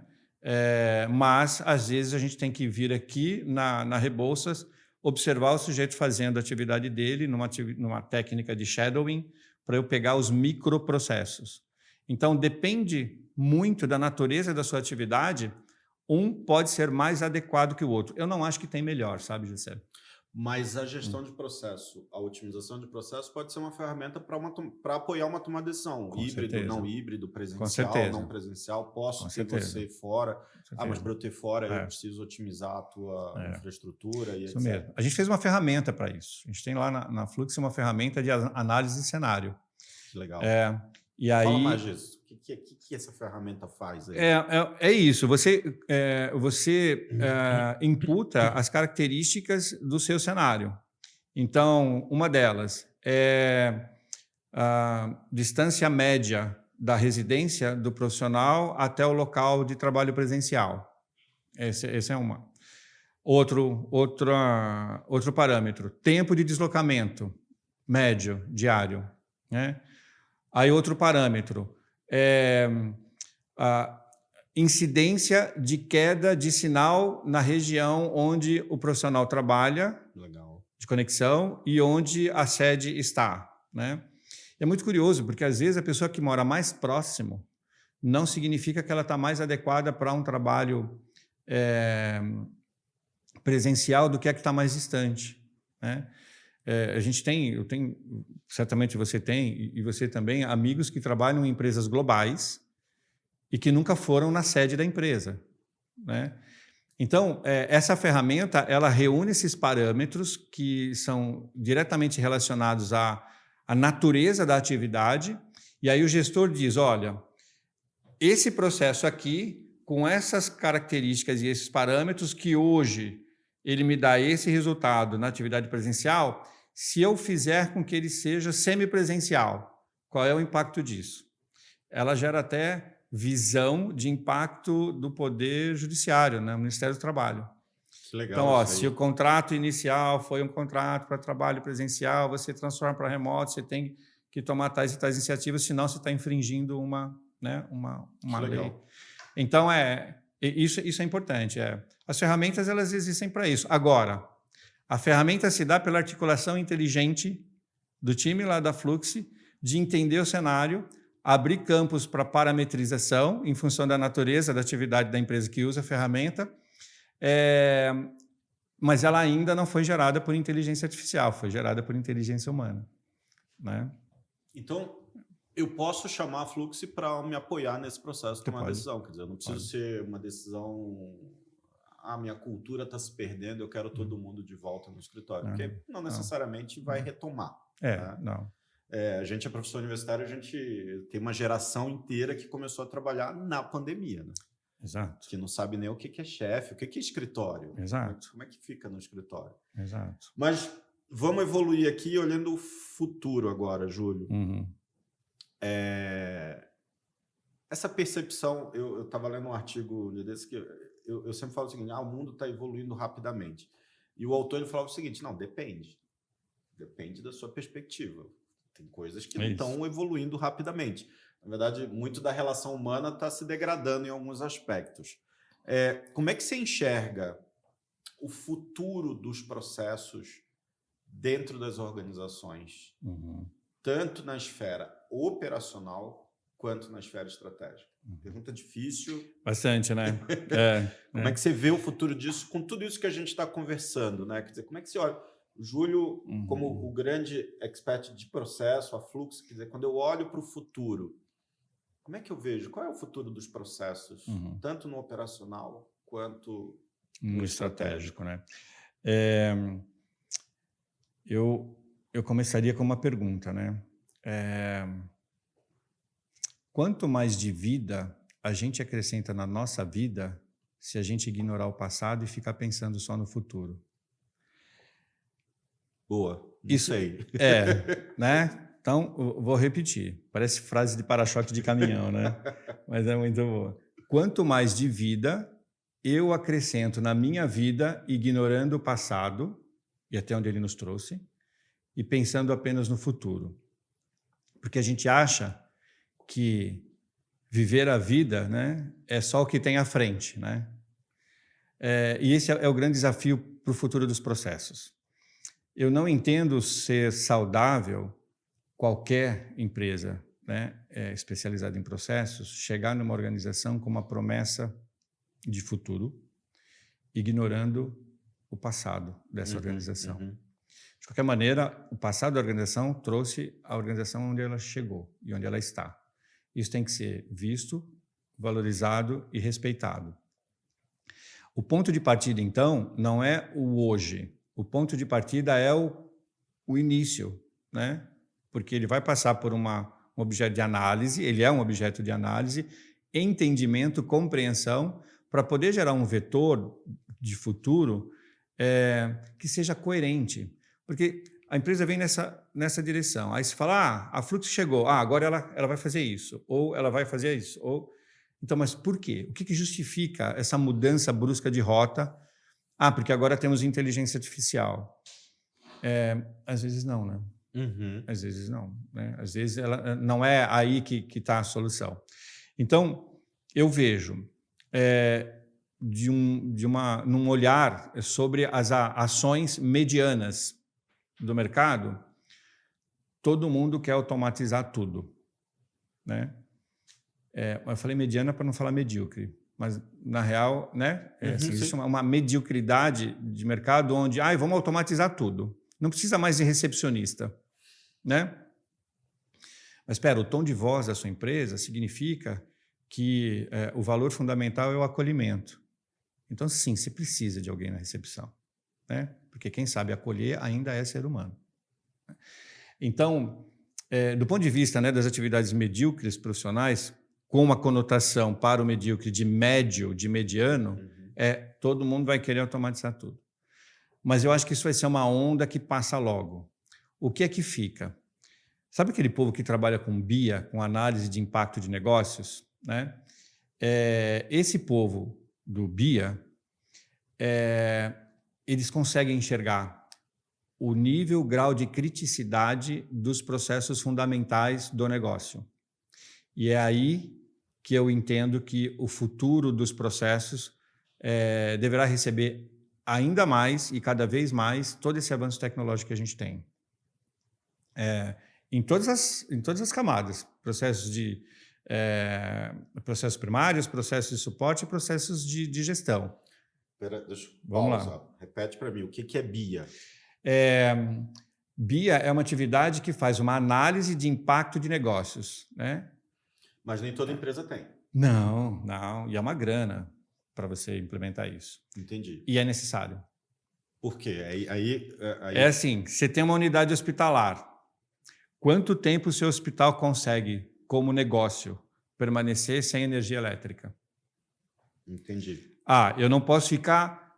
Mas, às vezes, a gente tem que vir aqui na Rebouças, observar o sujeito fazendo a atividade dele numa técnica de shadowing, para eu pegar os microprocessos. Então, depende muito da natureza da sua atividade, um pode ser mais adequado que o outro. Eu não acho que tem melhor, sabe, José? Mas a gestão de processo, a otimização de processo pode ser uma ferramenta para apoiar uma tomada de decisão. Com híbrido, certeza. Não híbrido, Com presencial, certeza. não presencial. Posso Com ter certeza. você fora. Com Mas para eu ter fora, eu É. preciso otimizar a tua infraestrutura e Isso etc. mesmo. A gente fez uma ferramenta para isso. A gente tem lá na Fluxy uma ferramenta de análise de cenário. Que legal. E aí, Fala mais disso. O que essa ferramenta faz aí? é isso. Você imputa as características do seu cenário. Então, uma delas é a distância média da residência do profissional até o local de trabalho presencial. Esse é uma. Outro parâmetro, tempo de deslocamento médio, diário. Né? Aí outro parâmetro, a incidência de queda de sinal na região onde o profissional trabalha, Legal. de conexão, e onde a sede está. Né? É muito curioso, porque às vezes a pessoa que mora mais próximo não significa que ela está mais adequada para um trabalho presencial do que a que está mais distante. Né? Eu tenho, certamente você tem, e você também, amigos que trabalham em empresas globais e que nunca foram na sede da empresa. Né? Então, essa ferramenta, ela reúne esses parâmetros que são diretamente relacionados à natureza da atividade, e aí o gestor diz, olha, esse processo aqui, com essas características e esses parâmetros que hoje ele me dá esse resultado na atividade presencial, se eu fizer com que ele seja semipresencial, qual é o impacto disso? Ela gera até visão de impacto do Poder Judiciário, né? O Ministério do Trabalho. Que legal. Então, se o contrato inicial foi um contrato para trabalho presencial, você transforma para remoto, você tem que tomar tais e tais iniciativas, senão você está infringindo uma lei. Então, isso é importante. As ferramentas, elas existem para isso. Agora, a ferramenta se dá pela articulação inteligente do time lá da Fluxy, de entender o cenário, abrir campos para parametrização em função da natureza da atividade da empresa que usa a ferramenta, mas ela ainda não foi gerada por inteligência artificial, foi gerada por inteligência humana. Né? Então, eu posso chamar a Fluxy para me apoiar nesse processo de tomar decisão. Quer dizer, eu não preciso ser uma decisão... minha cultura está se perdendo, eu quero todo mundo de volta no escritório. Porque não necessariamente vai retomar. Né? Não. A gente é professor universitário, a gente tem uma geração inteira que começou a trabalhar na pandemia. Né? Exato. Que não sabe nem o que é chefe, o que é escritório. Exato. Como é que fica no escritório. Exato. Mas vamos evoluir aqui olhando o futuro agora, Júlio. Uhum. Essa percepção, eu estava lendo um artigo desse que eu sempre falo o seguinte, o mundo está evoluindo rapidamente. E o autor ele falava o seguinte, não, depende da sua perspectiva. Tem coisas que não estão evoluindo rapidamente. Na verdade, muito da relação humana está se degradando em alguns aspectos. Como é que você enxerga o futuro dos processos dentro das organizações, tanto na esfera operacional quanto na esfera estratégica? Pergunta difícil. Bastante, né? Como é que você vê o futuro disso com tudo isso que a gente está conversando? Né? Quer dizer, como é que você olha? O Júlio, como o grande expert de processo, a Fluxy, quer dizer, quando eu olho para o futuro, como é que eu vejo? Qual é o futuro dos processos, tanto no operacional quanto no estratégico? Né? Eu começaria com uma pergunta, né? Quanto mais de vida a gente acrescenta na nossa vida se a gente ignorar o passado e ficar pensando só no futuro? Boa, isso aí. Né? Então, eu vou repetir. Parece frase de para-choque de caminhão, né? Mas é muito boa. Quanto mais de vida eu acrescento na minha vida, ignorando o passado, e até onde ele nos trouxe, e pensando apenas no futuro. Porque a gente acha que viver a vida, né, é só o que tem à frente. Né? E esse é o grande desafio para o futuro dos processos. Eu não entendo ser saudável qualquer empresa, né, especializada em processos, chegar numa organização com uma promessa de futuro, ignorando o passado dessa organização. De qualquer maneira, o passado da organização trouxe a organização onde ela chegou e onde ela está. Isso tem que ser visto, valorizado e respeitado. O ponto de partida, então, não é o hoje. O ponto de partida é o início, né? Porque ele vai passar por um objeto de análise, ele é um objeto de análise, entendimento, compreensão, para poder gerar um vetor de futuro que seja coerente. Porque a empresa vem nessa direção. Aí se fala, a Flux chegou, agora ela vai fazer isso, ou ela vai fazer isso. Então, mas por quê? O que justifica essa mudança brusca de rota? Porque agora temos inteligência artificial. Às vezes não, né? Uhum. Às vezes não. Né? Às vezes ela não é aí que está a solução. Então, eu vejo num olhar sobre as ações medianas do mercado, todo mundo quer automatizar tudo. Né? Eu falei mediana para não falar medíocre, mas, na real, né, existe uma mediocridade de mercado onde vamos automatizar tudo. Não precisa mais de recepcionista. Né? Mas, espera, o tom de voz da sua empresa significa que o valor fundamental é o acolhimento. Então, sim, você precisa de alguém na recepção. Né? Porque quem sabe acolher ainda é ser humano. Então, do ponto de vista, né, das atividades medíocres profissionais, com uma conotação para o medíocre de médio, de mediano, todo mundo vai querer automatizar tudo. Mas eu acho que isso vai ser uma onda que passa logo. O que é que fica? Sabe aquele povo que trabalha com BIA, com análise de impacto de negócios? Né? Esse povo do BIA, eles conseguem enxergar o nível, o grau de criticidade dos processos fundamentais do negócio. E é aí que eu entendo que o futuro dos processos deverá receber ainda mais e cada vez mais todo esse avanço tecnológico que a gente tem. Em todas as camadas, processos primários, processos de suporte e processos de gestão. Deixa eu Vamos pausar. lá. Repete para mim, o que é BIA? BIA é uma atividade que faz uma análise de impacto de negócios. Né? Mas nem toda empresa tem. Não. E é uma grana para você implementar isso. Entendi. E é necessário. Por quê? É assim, você tem uma unidade hospitalar. Quanto tempo o seu hospital consegue, como negócio, permanecer sem energia elétrica? Entendi. Eu não posso ficar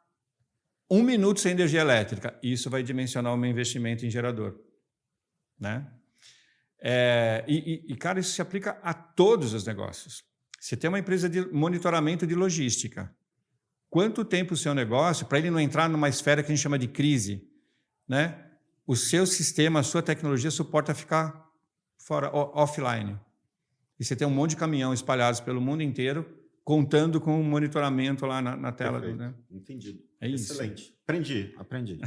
1 minuto sem energia elétrica. Isso vai dimensionar o meu investimento em gerador. Né? Cara, isso se aplica a todos os negócios. Você tem uma empresa de monitoramento de logística. Quanto tempo o seu negócio, para ele não entrar numa esfera que a gente chama de crise, né? O seu sistema, a sua tecnologia suporta ficar fora, offline. E você tem um monte de caminhão espalhados pelo mundo inteiro, contando com o monitoramento lá na tela. Né? Entendido. É isso. Excelente. Aprendi.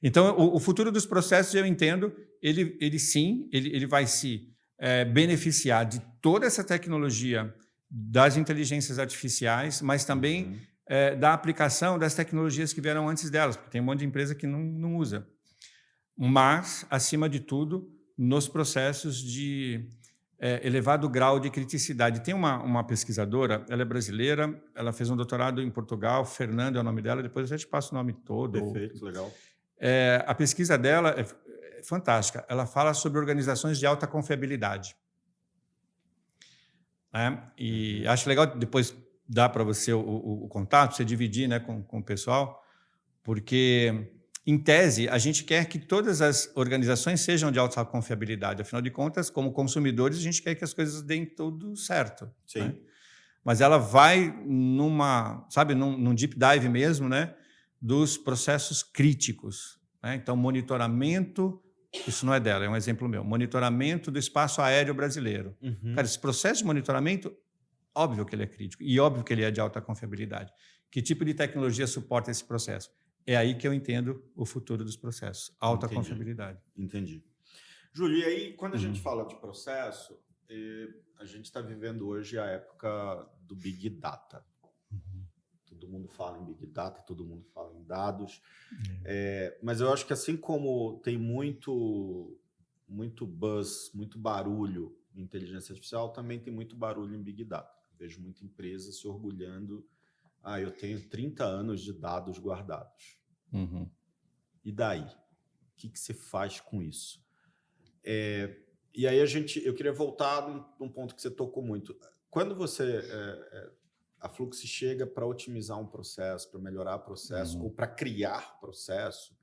Então, o futuro dos processos, eu entendo, ele vai se beneficiar de toda essa tecnologia das inteligências artificiais, mas também da aplicação das tecnologias que vieram antes delas, porque tem um monte de empresa que não usa. Mas, acima de tudo, nos processos de elevado grau de criticidade. Tem uma pesquisadora, ela é brasileira, ela fez um doutorado em Portugal, Fernanda é o nome dela, depois eu já te passo o nome todo. Perfeito, legal. A pesquisa dela é fantástica. Ela fala sobre organizações de alta confiabilidade. E acho legal depois dar para você o contato, você dividir, né, com o pessoal, porque, em tese, a gente quer que todas as organizações sejam de alta confiabilidade. Afinal de contas, como consumidores, a gente quer que as coisas deem tudo certo. Sim. Né? Mas ela vai num deep dive mesmo, né, dos processos críticos. Né? Então, monitoramento, isso não é dela, é um exemplo meu, monitoramento do espaço aéreo brasileiro. Cara, esse processo de monitoramento, óbvio que ele é crítico e óbvio que ele é de alta confiabilidade. Que tipo de tecnologia suporta esse processo? É aí que eu entendo o futuro dos processos, alta confiabilidade. Entendi. Júlio, e aí, quando a gente fala de processo, a gente está vivendo hoje a época do Big Data. Todo mundo fala em Big Data, todo mundo fala em dados. Mas eu acho que assim como tem muito buzz, muito barulho em inteligência artificial, também tem muito barulho em Big Data. Vejo muita empresa se orgulhando. Eu tenho 30 anos de dados guardados. E daí? O que você faz com isso? E aí eu queria voltar num ponto que você tocou muito. Quando a Flux chega para otimizar um processo, para melhorar processo, ou para criar processo,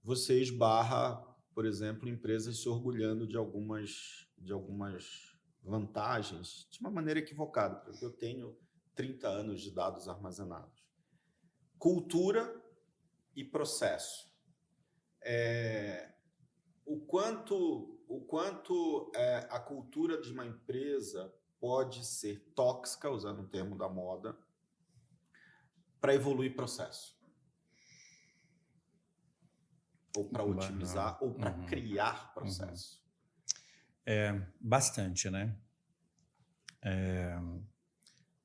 você esbarra, por exemplo, empresas se orgulhando de algumas vantagens de uma maneira equivocada, porque eu tenho 30 anos de dados armazenados. Cultura e processo. O quanto a cultura de uma empresa pode ser tóxica, usando o termo da moda, para evoluir processo. Ou para otimizar, ou para criar processo. Bastante, né?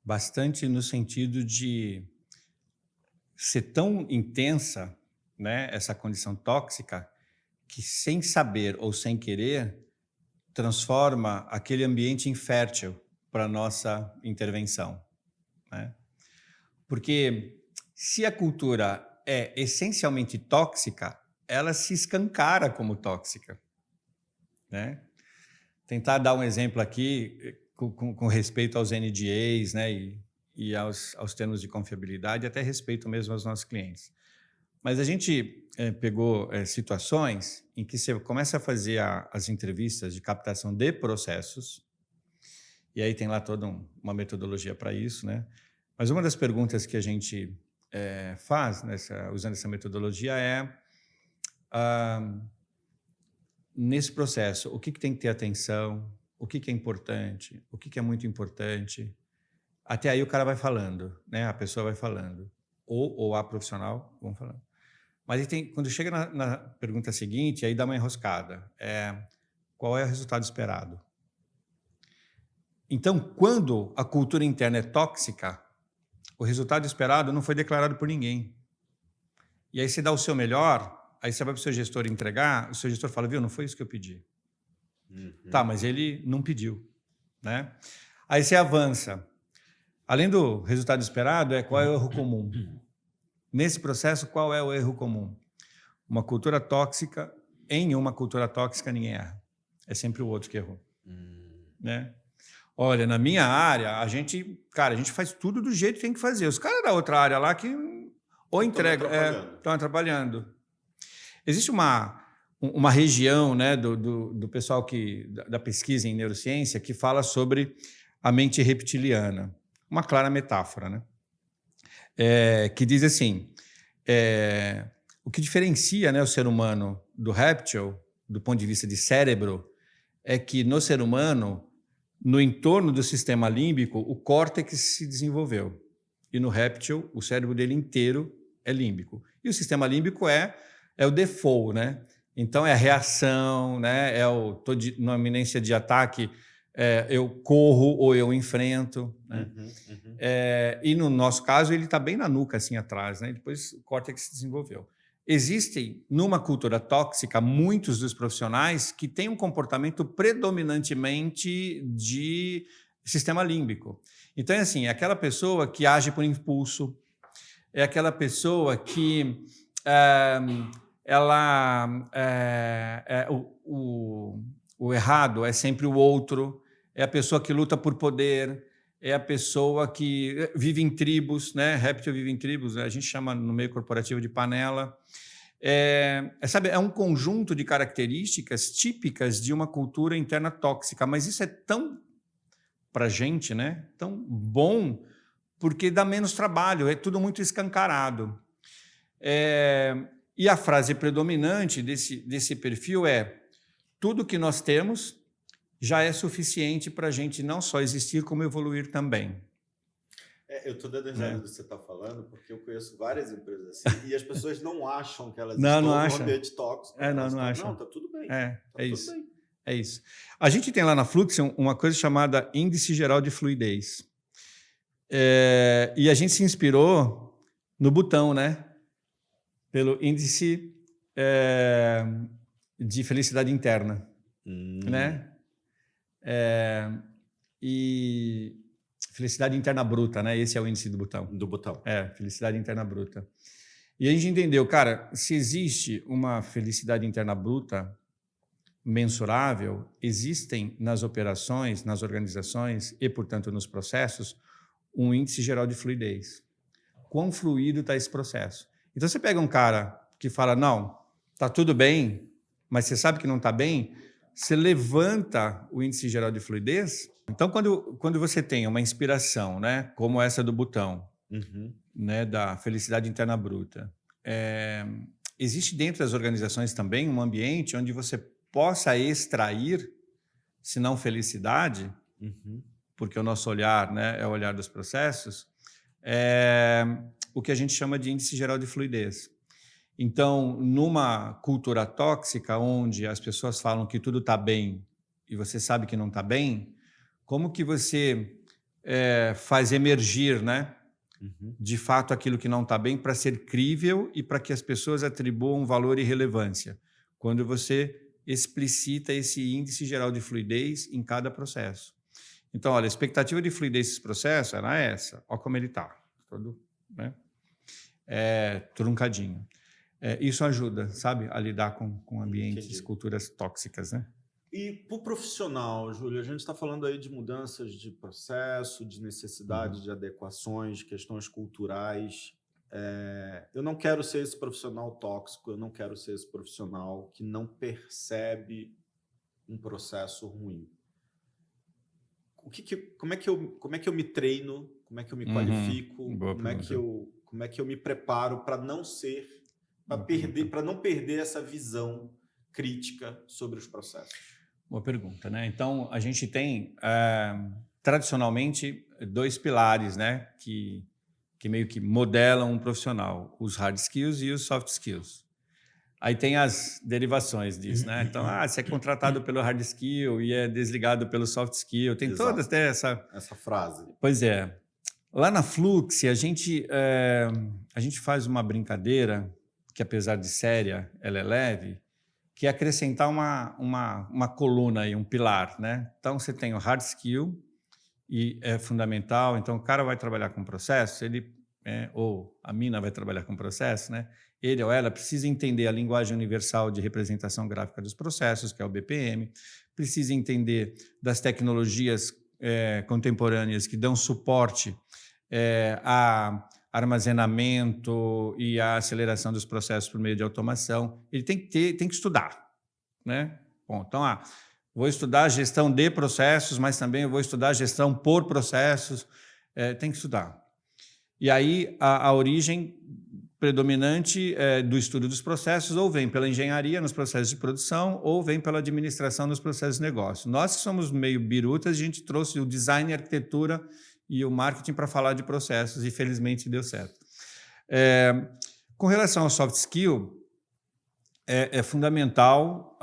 Bastante no sentido de ser tão intensa, né, essa condição tóxica, que sem saber ou sem querer, transforma aquele ambiente infértil para a nossa intervenção, né? Porque se a cultura é essencialmente tóxica, ela se escancara como tóxica, né? Tentar dar um exemplo aqui com respeito aos NDAs, né, e aos termos de confiabilidade, até respeito mesmo aos nossos clientes. Mas a gente pegou situações em que você começa a fazer as entrevistas de captação de processos, e aí tem lá toda uma metodologia para isso, né? Mas uma das perguntas que a gente faz usando essa metodologia nesse processo, o que tem que ter atenção, o que é importante, o que é muito importante. Até aí o cara vai falando, né? A pessoa vai falando, ou a profissional vão falando. Mas aí quando chega na pergunta seguinte, aí dá uma enroscada. Qual é o resultado esperado? Então, quando a cultura interna é tóxica, o resultado esperado não foi declarado por ninguém. E aí você dá o seu melhor, aí você vai para o seu gestor entregar, o seu gestor fala, viu, não foi isso que eu pedi. Tá, mas ele não pediu, né? Aí você avança. Além do resultado esperado, qual é o erro comum? Nesse processo, qual é o erro comum? Uma cultura tóxica, em uma cultura tóxica, ninguém erra. É sempre o outro que errou. Né? Olha, na minha área, a gente faz tudo do jeito que tem que fazer. Os caras da outra área lá que ou entregam, estão atrapalhando. Existe uma região, né, do pessoal da pesquisa em neurociência que fala sobre a mente reptiliana. Uma clara metáfora, né? Que diz assim, o que diferencia, né, o ser humano do réptil, do ponto de vista de cérebro, é que no ser humano, no entorno do sistema límbico, o córtex se desenvolveu. E no réptil, o cérebro dele inteiro é límbico. E o sistema límbico é o default, né? Então, é a reação, né? Tô na iminência de ataque, eu corro ou eu enfrento. Né? E no nosso caso, ele está bem na nuca, assim, atrás, né? Depois o córtex se desenvolveu. Existem, numa cultura tóxica, muitos dos profissionais que têm um comportamento predominantemente de sistema límbico. Então, é aquela pessoa que age por impulso, é aquela pessoa que o errado é sempre o outro, é a pessoa que luta por poder, é a pessoa que vive em tribos, né? Réptil vive em tribos, né? A gente chama no meio corporativo de panela. É um conjunto de características típicas de uma cultura interna tóxica, mas isso é tão, para a gente, né? Tão bom, porque dá menos trabalho, é tudo muito escancarado. E a frase predominante desse perfil é: tudo que nós temos já é suficiente para a gente não só existir, como evoluir também. Eu estou dando risada do que você está falando, porque eu conheço várias empresas assim, e as pessoas não acham que elas estão no ambiente tóxico. Não acham. Não, está tudo bem. Isso. Bem. É isso. A gente tem lá na Fluxion uma coisa chamada Índice Geral de Fluidez. E a gente se inspirou no Butão, né? Pelo Índice de Felicidade Interna. Né? E felicidade interna bruta, né? Esse é o índice do Butão. Do Butão. Felicidade interna bruta. E a gente entendeu, cara, se existe uma felicidade interna bruta mensurável, existem nas operações, nas organizações e, portanto, nos processos, um índice geral de fluidez. Quão fluido está esse processo? Então, você pega um cara que fala, não, está tudo bem, mas você sabe que não está bem, você levanta o índice geral de fluidez. Então, quando você tem uma inspiração, né, como essa do Butão, né, da felicidade interna bruta, existe dentro das organizações também um ambiente onde você possa extrair, se não felicidade, porque o nosso olhar, né, é o olhar dos processos, o que a gente chama de índice geral de fluidez. Então, numa cultura tóxica, onde as pessoas falam que tudo está bem e você sabe que não está bem, como que você faz emergir, né, de fato aquilo que não está bem para ser crível e para que as pessoas atribuam valor e relevância? Quando você explicita esse índice geral de fluidez em cada processo. Então, olha, a expectativa de fluidez desse processo era essa. Olha como ele está, todo, né, truncadinho. Isso ajuda, sabe, a lidar com ambientes, Entendi. culturas tóxicas, né? E para o profissional, Júlio, a gente está falando aí de mudanças de processo, de necessidade de adequações, de questões culturais. Eu não quero ser esse profissional tóxico, eu não quero ser esse profissional que não percebe um processo ruim. Como é que eu me treino? Como é que eu me qualifico? Boa Como é que eu me preparo para não ser, para não perder essa visão crítica sobre os processos? Boa pergunta, né? Então, a gente tem, tradicionalmente, 2 pilares, né, que meio que modelam um profissional, os hard skills e os soft skills. Aí tem as derivações disso, né? Então, você é contratado pelo hard skill e é desligado pelo soft skill. Tem Exato. todas, né, essa frase. Pois é. Lá na Flux, a gente faz uma brincadeira que, apesar de séria, ela é leve, que é acrescentar uma coluna aí, um pilar, né? Então, você tem o hard skill, e é fundamental. Então, o cara vai trabalhar com processo, ou a mina vai trabalhar com processo, né? Ele ou ela precisa entender a linguagem universal de representação gráfica dos processos, que é o BPM, precisa entender das tecnologias contemporâneas que dão suporte a armazenamento e a aceleração dos processos por meio de automação. Ele tem que estudar, né? Bom, então, vou estudar gestão de processos, mas também eu vou estudar gestão por processos. Tem que estudar. E aí a origem predominante do estudo dos processos ou vem pela engenharia nos processos de produção ou vem pela administração nos processos de negócio. Nós que somos meio birutas, a gente trouxe o design, a arquitetura e o marketing para falar de processos e felizmente deu certo. Com relação ao soft skill, é fundamental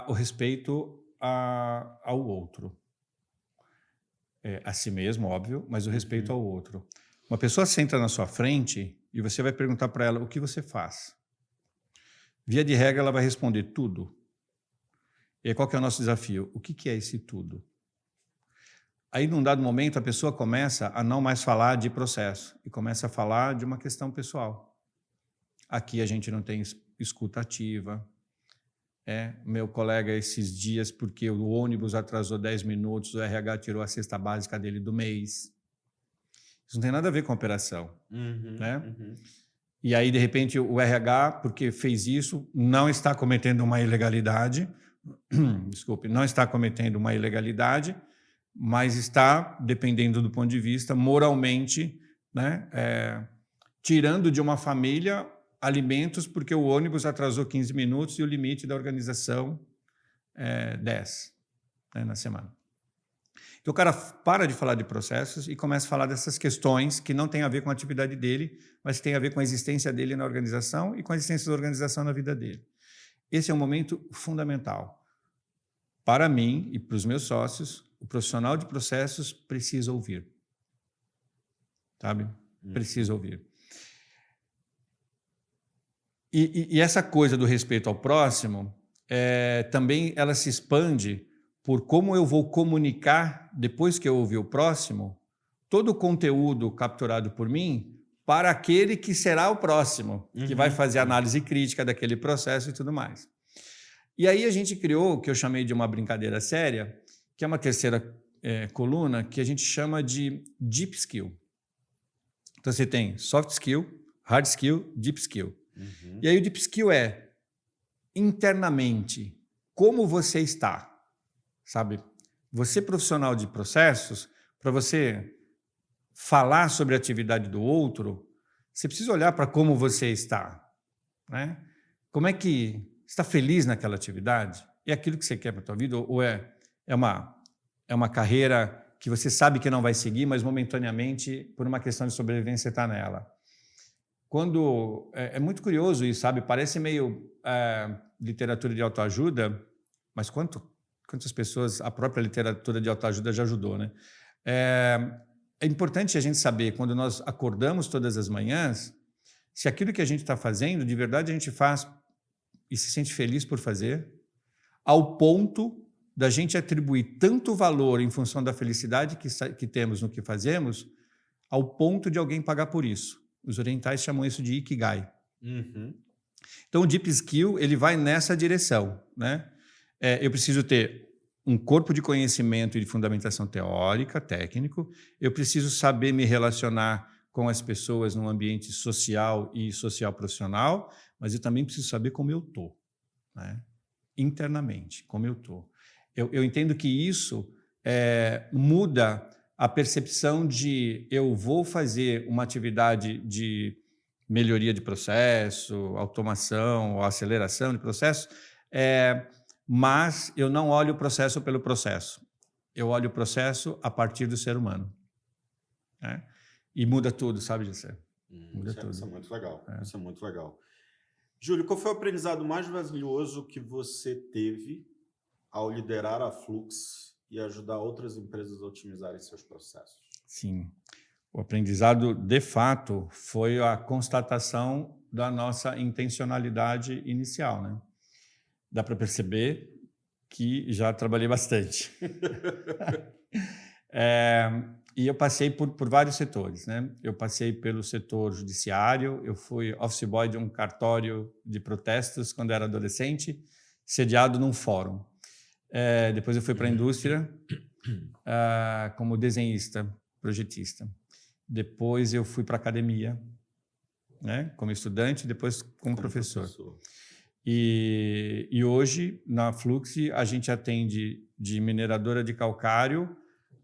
o respeito ao outro. A si mesmo, óbvio, mas o respeito ao outro. Uma pessoa senta na sua frente e você vai perguntar para ela o que você faz. Via de regra, ela vai responder tudo. E aí, qual que é o nosso desafio? O que é esse tudo? Aí, num dado momento, a pessoa começa a não mais falar de processo e começa a falar de uma questão pessoal. Aqui a gente não tem escuta ativa. Meu colega, esses dias, porque o ônibus atrasou 10 minutos, o RH tirou a cesta básica dele do mês. Isso não tem nada a ver com a operação. Né? E aí, de repente, o RH, porque fez isso, não está cometendo uma ilegalidade, desculpe, não está cometendo uma ilegalidade, mas está, dependendo do ponto de vista, moralmente, né, tirando de uma família alimentos porque o ônibus atrasou 15 minutos e o limite da organização é 10, né, na semana. Então, o cara para de falar de processos e começa a falar dessas questões que não tem a ver com a atividade dele, mas tem a ver com a existência dele na organização e com a existência da organização na vida dele. Esse é um momento fundamental. Para mim e para os meus sócios, o profissional de processos precisa ouvir. Sabe? Precisa ouvir. E essa coisa do respeito ao próximo, também ela se expande por como eu vou comunicar, depois que eu ouvir o próximo, todo o conteúdo capturado por mim para aquele que será o próximo, que vai fazer análise crítica daquele processo e tudo mais. E aí a gente criou o que eu chamei de uma brincadeira séria, que é uma terceira coluna, que a gente chama de Deep Skill. Então você tem Soft Skill, Hard Skill, Deep Skill. E aí o Deep Skill internamente, como você está, sabe? Você profissional de processos, para você falar sobre a atividade do outro, você precisa olhar para como você está, né? Como é que você está feliz naquela atividade? É aquilo que você quer para a tua vida? Ou é uma carreira que você sabe que não vai seguir, mas momentaneamente, por uma questão de sobrevivência, você está nela? É muito curioso isso, sabe? Parece meio literatura de autoajuda, mas quantas pessoas a própria literatura de autoajuda já ajudou, né? É importante a gente saber, quando nós acordamos todas as manhãs, se aquilo que a gente está fazendo, de verdade a gente faz e se sente feliz por fazer, ao ponto da gente atribuir tanto valor em função da felicidade que temos no que fazemos, ao ponto de alguém pagar por isso. Os orientais chamam isso de Ikigai. Uhum. Então, o Deep Skill ele vai nessa direção, né? Eu preciso ter um corpo de conhecimento e de fundamentação teórica, técnico. Eu preciso saber me relacionar com as pessoas num ambiente social e social profissional, mas eu também preciso saber como eu estou, né? Internamente, como eu estou. Eu entendo que isso muda a percepção de eu vou fazer uma atividade de melhoria de processo, automação ou aceleração de processo, mas eu não olho o processo pelo processo. Eu olho o processo a partir do ser humano, né? E muda tudo, sabe, Gessé? Muda tudo. Isso é muito legal. Isso é muito legal. Júlio, qual foi o aprendizado mais valioso que você teve ao liderar a Flux e ajudar outras empresas a otimizarem seus processos? Sim. O aprendizado, de fato, foi a constatação da nossa intencionalidade inicial, né? Dá para perceber que já trabalhei bastante. E eu passei por vários setores, né? Eu passei pelo setor judiciário, eu fui office boy de um cartório de protestos quando era adolescente, sediado num fórum. Depois eu fui para a indústria como desenhista, projetista. Depois eu fui para a academia, né? Como estudante, depois como professor. E hoje, na Flux, a gente atende de mineradora de calcário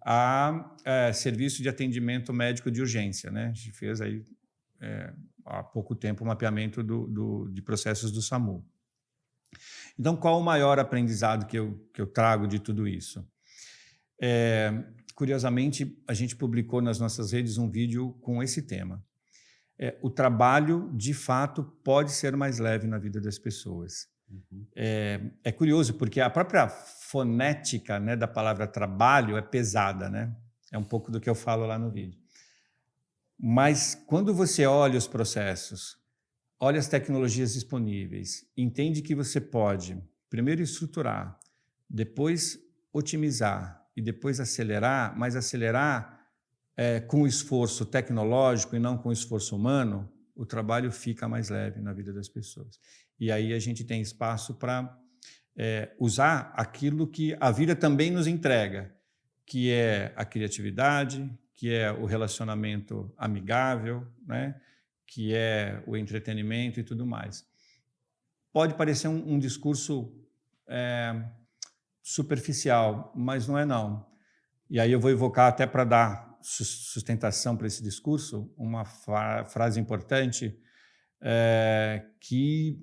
a serviço de atendimento médico de urgência, né? A gente fez aí, há pouco tempo, o mapeamento de processos do SAMU. Então, qual o maior aprendizado que eu trago de tudo isso? Curiosamente, a gente publicou nas nossas redes um vídeo com esse tema. O trabalho, de fato, pode ser mais leve na vida das pessoas. Uhum. É curioso, porque a própria fonética, né, da palavra trabalho é pesada, né? É um pouco do que eu falo lá no vídeo. Mas quando você olha os processos, olha as tecnologias disponíveis, entende que você pode primeiro estruturar, depois otimizar e depois acelerar, mas acelerar com esforço tecnológico e não com esforço humano, o trabalho fica mais leve na vida das pessoas. E aí a gente tem espaço para usar aquilo que a vida também nos entrega, que é a criatividade, que é o relacionamento amigável, né? Que é o entretenimento e tudo mais. Pode parecer um discurso superficial, mas não é não. E aí eu vou evocar, até para dar sustentação para esse discurso, uma frase importante que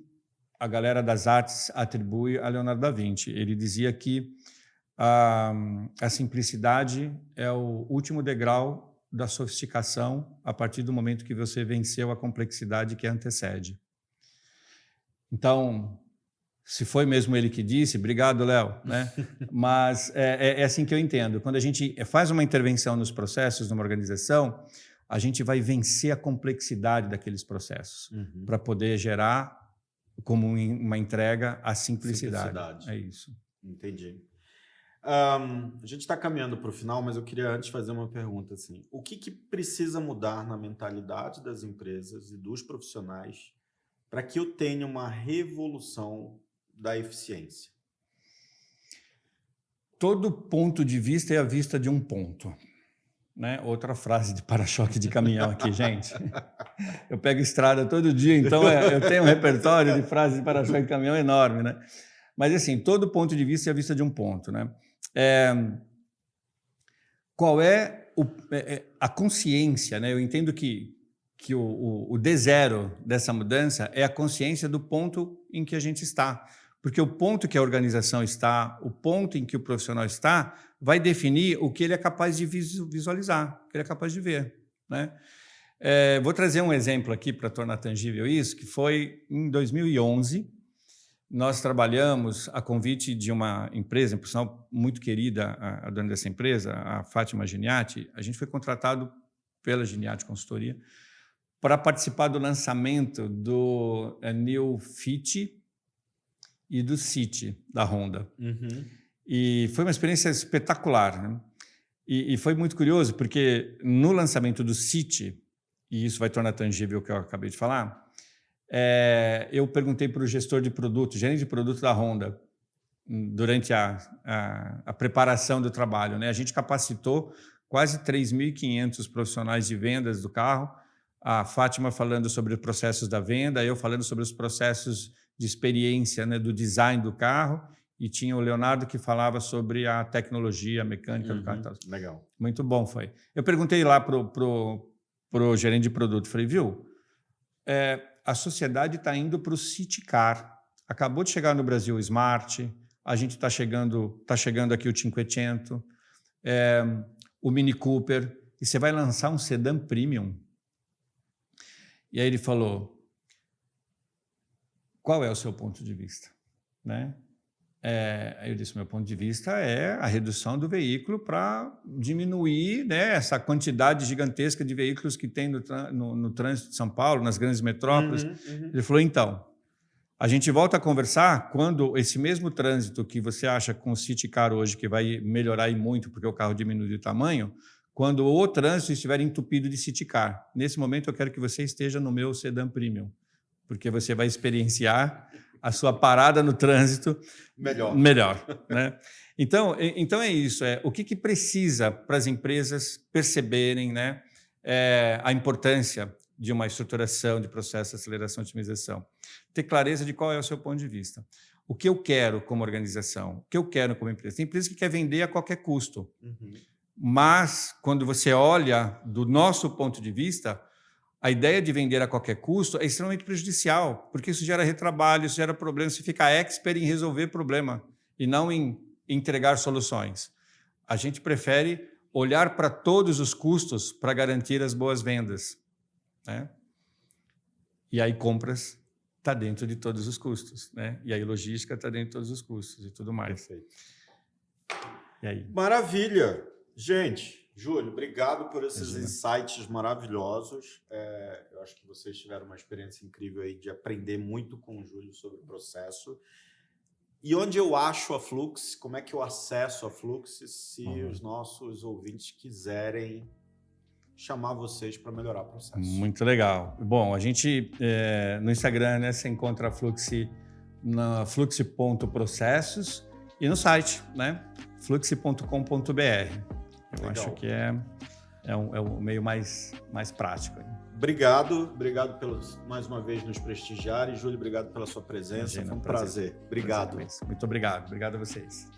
a galera das artes atribui a Leonardo da Vinci. Ele dizia que a simplicidade é o último degrau da sofisticação a partir do momento que você venceu a complexidade que a antecede. Então, se foi mesmo ele que disse, obrigado, Léo, né? Mas é assim que eu entendo. Quando a gente faz uma intervenção nos processos, numa organização, a gente vai vencer a complexidade daqueles processos para poder gerar, como uma entrega, a simplicidade. É isso. Entendi. A gente está caminhando para o final, mas eu queria antes fazer uma pergunta assim. O que precisa mudar na mentalidade das empresas e dos profissionais para que eu tenha uma revolução da eficiência? Todo ponto de vista é a vista de um ponto. né? Outra frase de para-choque de caminhão aqui, gente. Eu pego estrada todo dia, então eu tenho um repertório de frases de para-choque de caminhão enorme, né? Mas, assim, todo ponto de vista é a vista de um ponto, né? Qual é a consciência, né? Eu entendo que o D0 dessa mudança é a consciência do ponto em que a gente está. Porque o ponto que a organização está, o ponto em que o profissional está, vai definir o que ele é capaz de visualizar, o que ele é capaz de ver, né? Vou trazer um exemplo aqui para tornar tangível isso, que foi em 2011, nós trabalhamos a convite de uma empresa, por sinal muito querida, a dona dessa empresa, a Fátima Giniati. A gente foi contratado pela Giniati Consultoria para participar do lançamento do New Fit e do City da Honda. Uhum. E foi uma experiência espetacular, né? E foi muito curioso, porque no lançamento do City, e isso vai tornar tangível o que eu acabei de falar, eu perguntei para o gestor de produto, gerente de produto da Honda, durante a preparação do trabalho, né? A gente capacitou quase 3.500 profissionais de vendas do carro, a Fátima falando sobre os processos da venda, eu falando sobre os processos de experiência, né, do design do carro, e tinha o Leonardo que falava sobre a tecnologia, a mecânica do carro. Legal. Muito bom foi. Eu perguntei lá pro gerente de produto, falei, viu, a sociedade está indo para o City Car. Acabou de chegar no Brasil o Smart, a gente está chegando aqui o Cinquecento, o Mini Cooper, e você vai lançar um sedã premium. E aí ele falou, qual é o seu ponto de vista? Né? Aí eu disse, meu ponto de vista é a redução do veículo para diminuir, né, essa quantidade gigantesca de veículos que tem no trânsito de São Paulo, nas grandes metrópoles. Ele falou, então, a gente volta a conversar quando esse mesmo trânsito que você acha com o City Car hoje, que vai melhorar e muito porque o carro diminui de tamanho, quando o trânsito estiver entupido de City Car. Nesse momento eu quero que você esteja no meu sedã premium, porque você vai experienciar a sua parada no trânsito melhor, né? Então é isso. O que precisa para as empresas perceberem, né, a importância de uma estruturação de processo, aceleração e otimização? Ter clareza de qual é o seu ponto de vista. O que eu quero como organização? O que eu quero como empresa? Tem empresa que quer vender a qualquer custo. Mas, quando você olha do nosso ponto de vista, a ideia de vender a qualquer custo é extremamente prejudicial, porque isso gera retrabalho, isso gera problema, você fica expert em resolver problema e não em entregar soluções. A gente prefere olhar para todos os custos para garantir as boas vendas, né? E aí compras está dentro de todos os custos, né? E aí logística está dentro de todos os custos e tudo mais. Perfeito. E aí? Maravilha! Gente, Júlio, obrigado por esses insights maravilhosos. Eu acho que vocês tiveram uma experiência incrível aí de aprender muito com o Júlio sobre o processo. E onde eu acho a Flux? Como é que eu acesso a Flux se os nossos ouvintes quiserem chamar vocês para melhorar o processo? Muito legal. Bom, a gente no Instagram, né, você encontra a Flux na flux.processos e no site, né, flux.com.br. Eu acho que é o meio mais prático. Obrigado mais uma vez nos prestigiar. E, Júlio, obrigado pela sua presença. Imagina, foi um prazer. Obrigado. Muito obrigado. Obrigado a vocês.